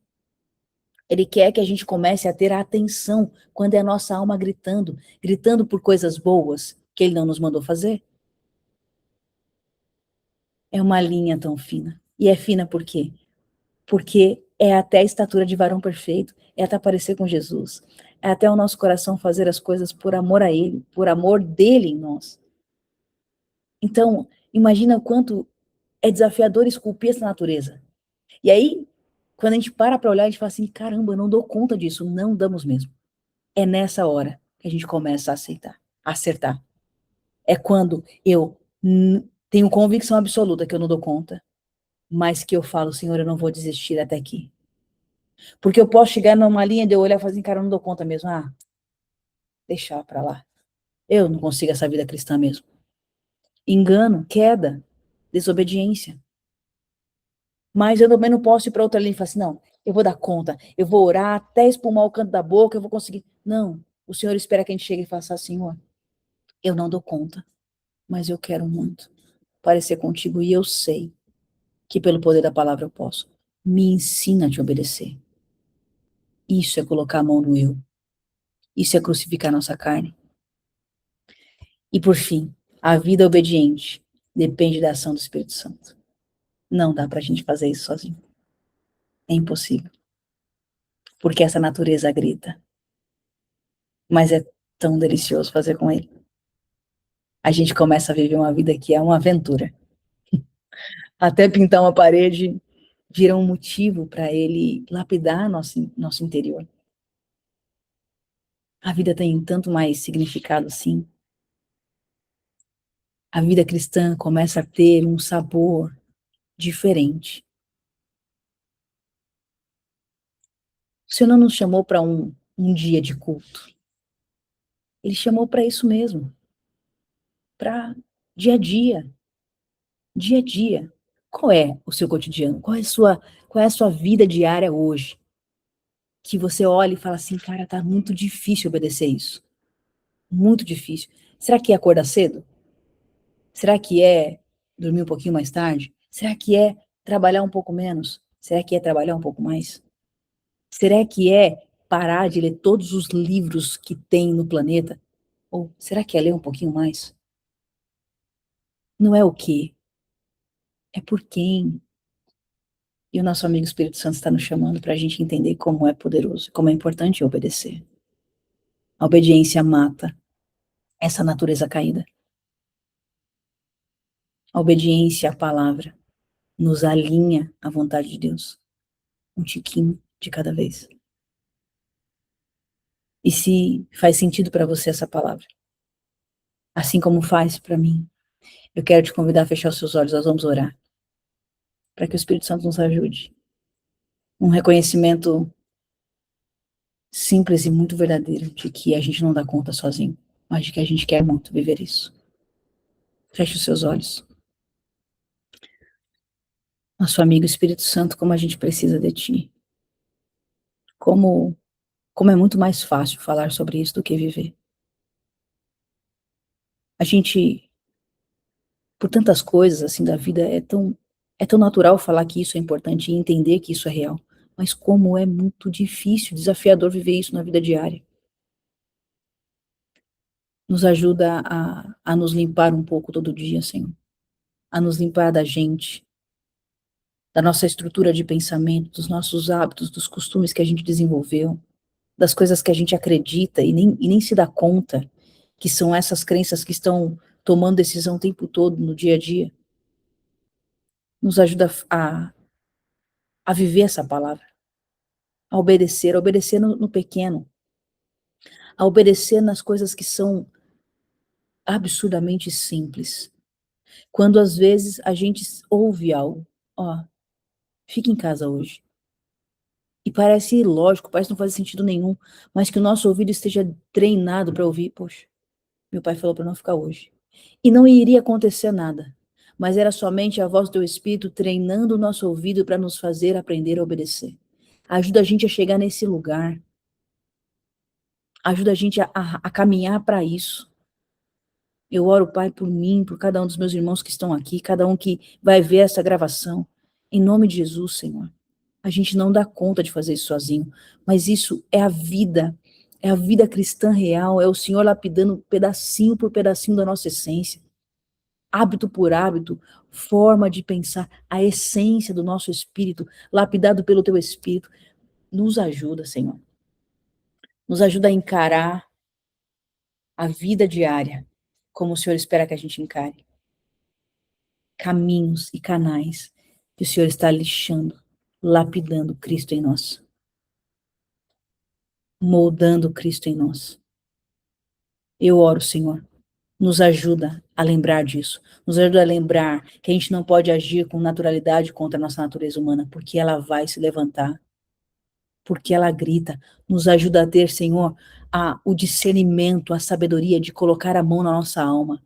Ele quer que a gente comece a ter a atenção quando é a nossa alma gritando, gritando por coisas boas que Ele não nos mandou fazer. É uma linha tão fina. E é fina por quê? Porque é até a estatura de varão perfeito, é até parecer com Jesus, é até o nosso coração fazer as coisas por amor a Ele, por amor dele em nós. Então, imagina o quanto é desafiador esculpir essa natureza. E aí, quando a gente para olhar, a gente fala assim, caramba, eu não dou conta disso, não damos mesmo. É nessa hora que a gente começa a aceitar, a acertar. É quando eu tenho convicção absoluta que eu não dou conta, mas que eu falo, Senhor, eu não vou desistir até aqui. Porque eu posso chegar numa linha de eu olhar e falar assim, cara, eu não dou conta mesmo. Deixar pra lá. Eu não consigo essa vida cristã mesmo. Engano, queda, desobediência. Mas eu também não posso ir para outra linha e falar assim, não, eu vou dar conta, eu vou orar até espumar o canto da boca, eu vou conseguir. Não, o Senhor espera que a gente chegue e faça assim, Senhor, eu não dou conta, mas eu quero muito parecer contigo e eu sei que pelo poder da palavra eu posso. Me ensina a te obedecer. Isso é colocar a mão no eu. Isso é crucificar nossa carne. E por fim, a vida obediente depende da ação do Espírito Santo. Não dá pra gente fazer isso sozinho. É impossível. Porque essa natureza grita. Mas é tão delicioso fazer com ele. A gente começa a viver uma vida que é uma aventura. Até pintar uma parede vira um motivo para ele lapidar nosso interior. A vida tem tanto mais significado assim. A vida cristã começa a ter um sabor diferente. O Senhor não nos chamou para um dia de culto. Ele chamou para isso mesmo, para dia a dia, dia a dia. Qual é o seu cotidiano? Qual é a sua vida diária hoje? Que você olha e fala assim, cara, tá muito difícil obedecer isso. Muito difícil. Será que é acordar cedo? Será que é dormir um pouquinho mais tarde? Será que é trabalhar um pouco menos? Será que é trabalhar um pouco mais? Será que é parar de ler todos os livros que tem no planeta? Ou será que é ler um pouquinho mais? Não é o quê, é por quem. E o nosso amigo Espírito Santo está nos chamando para a gente entender como é poderoso, como é importante obedecer. A obediência mata essa natureza caída. A obediência à palavra nos alinha à vontade de Deus. Um tiquinho de cada vez. E se faz sentido para você essa palavra, assim como faz para mim, eu quero te convidar a fechar os seus olhos, nós vamos orar. Para que o Espírito Santo nos ajude. Um reconhecimento simples e muito verdadeiro de que a gente não dá conta sozinho, mas de que a gente quer muito viver isso. Feche os seus olhos. Nosso amigo Espírito Santo, como a gente precisa de ti. Como é muito mais fácil falar sobre isso do que viver. A gente, por tantas coisas assim da vida, é tão natural falar que isso é importante e entender que isso é real. Mas como é muito difícil, desafiador viver isso na vida diária. Nos ajuda a nos limpar um pouco todo dia, Senhor. A nos limpar da gente, da nossa estrutura de pensamento, dos nossos hábitos, dos costumes que a gente desenvolveu, das coisas que a gente acredita e nem se dá conta que são essas crenças que estão tomando decisão o tempo todo no dia a dia. Nos ajuda a viver essa palavra, a obedecer no pequeno, a obedecer nas coisas que são absurdamente simples. Quando às vezes a gente ouve algo, ó, fica em casa hoje. E parece ilógico, parece não fazer sentido nenhum, mas que o nosso ouvido esteja treinado para ouvir, poxa, meu pai falou para não ficar hoje. E não iria acontecer nada, mas era somente a voz do teu Espírito treinando o nosso ouvido para nos fazer aprender a obedecer. Ajuda a gente a chegar nesse lugar, ajuda a gente a caminhar para isso. Eu oro, Pai, por mim, por cada um dos meus irmãos que estão aqui, cada um que vai ver essa gravação. Em nome de Jesus, Senhor. A gente não dá conta de fazer isso sozinho, mas isso é a vida cristã real, é o Senhor lapidando pedacinho por pedacinho da nossa essência, hábito por hábito, forma de pensar, a essência do nosso espírito, lapidado pelo teu espírito. Nos ajuda, Senhor. Nos ajuda a encarar a vida diária, como o Senhor espera que a gente encare. Caminhos e canais que o Senhor está lixando, lapidando Cristo em nós. Moldando Cristo em nós. Eu oro, Senhor, nos ajuda a lembrar disso, nos ajuda a lembrar que a gente não pode agir com naturalidade contra a nossa natureza humana, porque ela vai se levantar, porque ela grita, nos ajuda a ter, Senhor, o discernimento, a sabedoria de colocar a mão na nossa alma,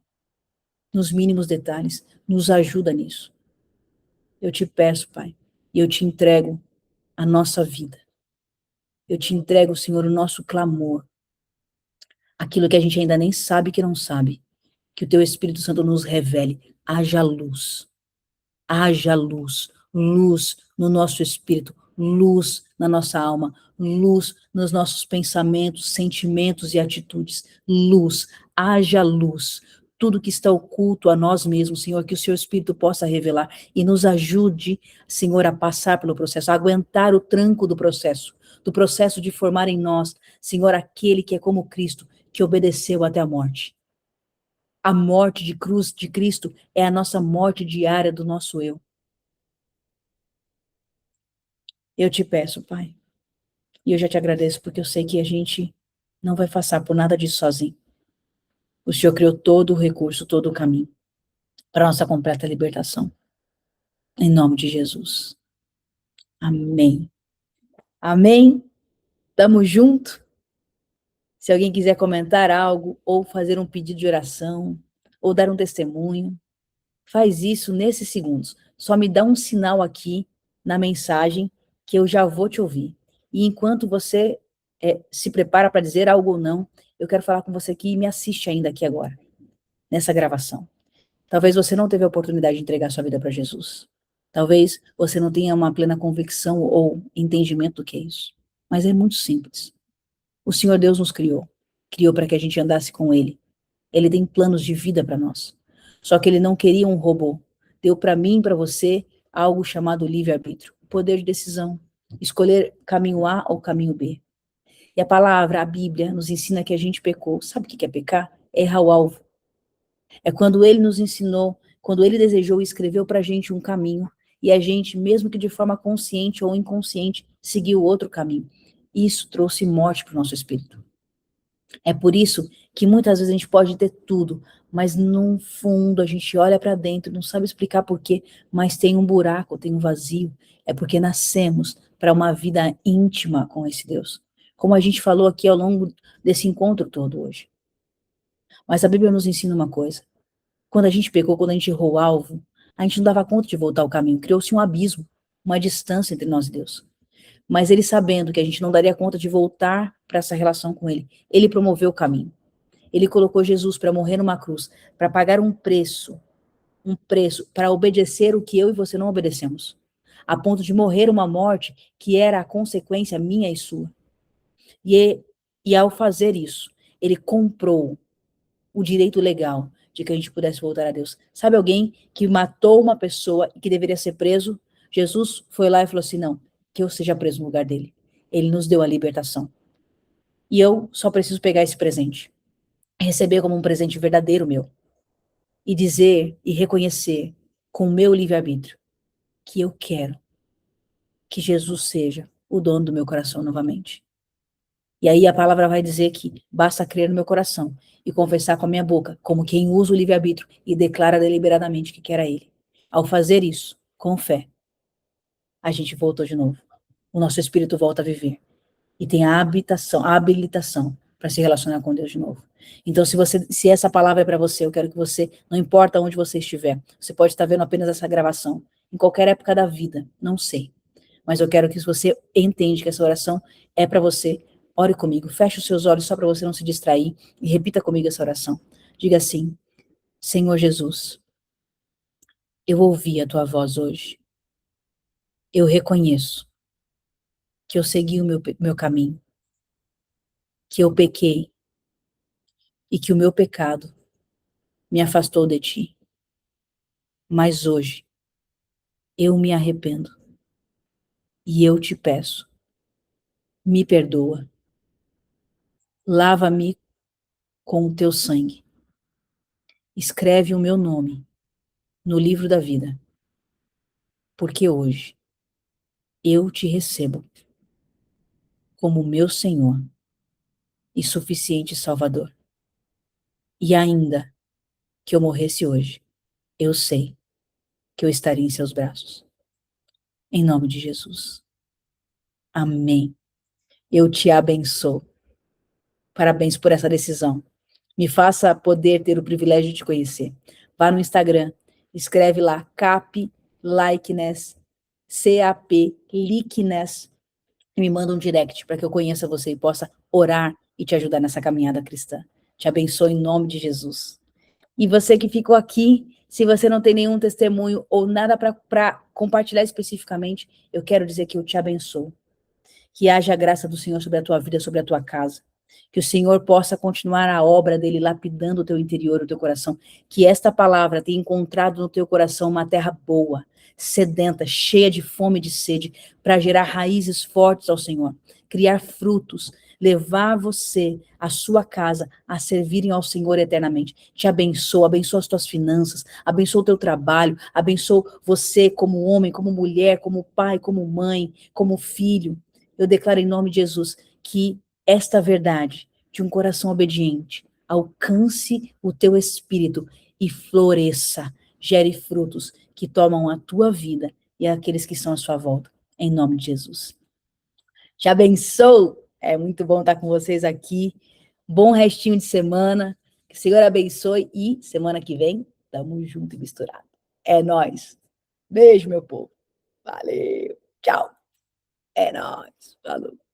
nos mínimos detalhes, nos ajuda nisso. Eu te peço, Pai, e eu te entrego a nossa vida, eu te entrego, Senhor, o nosso clamor, aquilo que a gente ainda nem sabe que não sabe, que o teu Espírito Santo nos revele, haja luz, luz no nosso espírito, luz na nossa alma, luz nos nossos pensamentos, sentimentos e atitudes, haja luz, tudo que está oculto a nós mesmos, Senhor, que o seu Espírito possa revelar e nos ajude, Senhor, a passar pelo processo, a aguentar o tranco do processo de formar em nós, Senhor, aquele que é como Cristo, que obedeceu até a morte. A morte de cruz de Cristo é a nossa morte diária do nosso eu. Eu te peço, Pai, e eu já te agradeço porque eu sei que a gente não vai passar por nada disso sozinho. O Senhor criou todo o recurso, todo o caminho para a nossa completa libertação. Em nome de Jesus. Amém. Amém. Tamo junto. Se alguém quiser comentar algo, ou fazer um pedido de oração, ou dar um testemunho, faz isso nesses segundos. Só me dá um sinal aqui na mensagem que eu já vou te ouvir. E enquanto você se prepara para dizer algo ou não, eu quero falar com você que me assiste ainda aqui agora, nessa gravação. Talvez você não teve a oportunidade de entregar sua vida para Jesus. Talvez você não tenha uma plena convicção ou entendimento do que é isso. Mas é muito simples. O Senhor Deus nos criou. Criou para que a gente andasse com Ele. Ele tem planos de vida para nós. Só que Ele não queria um robô. Deu para mim e para você algo chamado livre-arbítrio. O poder de decisão. Escolher caminho A ou caminho B. E a palavra, a Bíblia, nos ensina que a gente pecou. Sabe o que é pecar? É errar o alvo. É quando Ele nos ensinou, quando Ele desejou e escreveu para a gente um caminho, e a gente, mesmo que de forma consciente ou inconsciente, seguiu outro caminho. Isso trouxe morte para o nosso espírito. É por isso que muitas vezes a gente pode ter tudo, mas no fundo a gente olha para dentro, não sabe explicar por quê, mas tem um buraco, tem um vazio. É porque nascemos para uma vida íntima com esse Deus. Como a gente falou aqui ao longo desse encontro todo hoje. Mas a Bíblia nos ensina uma coisa. Quando a gente pecou, quando a gente errou o alvo, a gente não dava conta de voltar ao caminho. Criou-se um abismo, uma distância entre nós e Deus. Mas Ele, sabendo que a gente não daria conta de voltar para essa relação com Ele, Ele promoveu o caminho. Ele colocou Jesus para morrer numa cruz, para pagar um preço para obedecer o que eu e você não obedecemos, a ponto de morrer uma morte que era a consequência minha e sua. E ao fazer isso, Ele comprou o direito legal de que a gente pudesse voltar a Deus. Sabe alguém que matou uma pessoa e que deveria ser preso? Jesus foi lá e falou assim, não, que eu seja preso no lugar dele. Ele nos deu a libertação. E eu só preciso pegar esse presente, receber como um presente verdadeiro meu, e dizer e reconhecer com o meu livre-arbítrio que eu quero que Jesus seja o dono do meu coração novamente. E aí a palavra vai dizer que basta crer no meu coração e confessar com a minha boca, como quem usa o livre-arbítrio e declara deliberadamente que quer a ele. Ao fazer isso, com fé, a gente voltou de novo. O nosso espírito volta a viver. E tem a habilitação para se relacionar com Deus de novo. Então, se essa palavra é para você, eu quero que você, não importa onde você estiver, você pode estar vendo apenas essa gravação, em qualquer época da vida, não sei. Mas eu quero que se você entende que essa oração é para você, ore comigo, feche os seus olhos só para você não se distrair e repita comigo essa oração. Diga assim: Senhor Jesus, eu ouvi a tua voz hoje. Eu reconheço que eu segui o meu caminho, que eu pequei e que o meu pecado me afastou de ti. Mas hoje eu me arrependo e eu te peço, me perdoa, lava-me com o teu sangue, escreve o meu nome no livro da vida, porque hoje eu te recebo como meu Senhor e suficiente Salvador. E ainda que eu morresse hoje, eu sei que eu estaria em seus braços. Em nome de Jesus. Amém. Eu te abençoo. Parabéns por essa decisão. Me faça poder ter o privilégio de te conhecer. Vá no Instagram, escreve lá Cap Likeness, CAP Likeness, e me manda um direct para que eu conheça você e possa orar e te ajudar nessa caminhada cristã. Te abençoo em nome de Jesus. E você que ficou aqui, se você não tem nenhum testemunho ou nada para compartilhar especificamente, eu quero dizer que eu te abençoo. Que haja a graça do Senhor sobre a tua vida, sobre a tua casa. Que o Senhor possa continuar a obra dele, lapidando o teu interior, o teu coração. Que esta palavra tenha encontrado no teu coração uma terra boa, sedenta, cheia de fome e de sede, para gerar raízes fortes ao Senhor, criar frutos, levar você, a sua casa, a servirem ao Senhor eternamente. Te abençoa, abençoa as tuas finanças, abençoa o teu trabalho, abençoa você como homem, como mulher, como pai, como mãe, como filho. Eu declaro em nome de Jesus que esta verdade de um coração obediente alcance o teu espírito e floresça, gere frutos que tomam a tua vida e aqueles que estão à sua volta. Em nome de Jesus. Te abençoo. É muito bom estar com vocês aqui. Bom restinho de semana. Que o Senhor abençoe e semana que vem, tamo junto e misturado. É nóis. Beijo, meu povo. Valeu. Tchau. É nóis. Falou.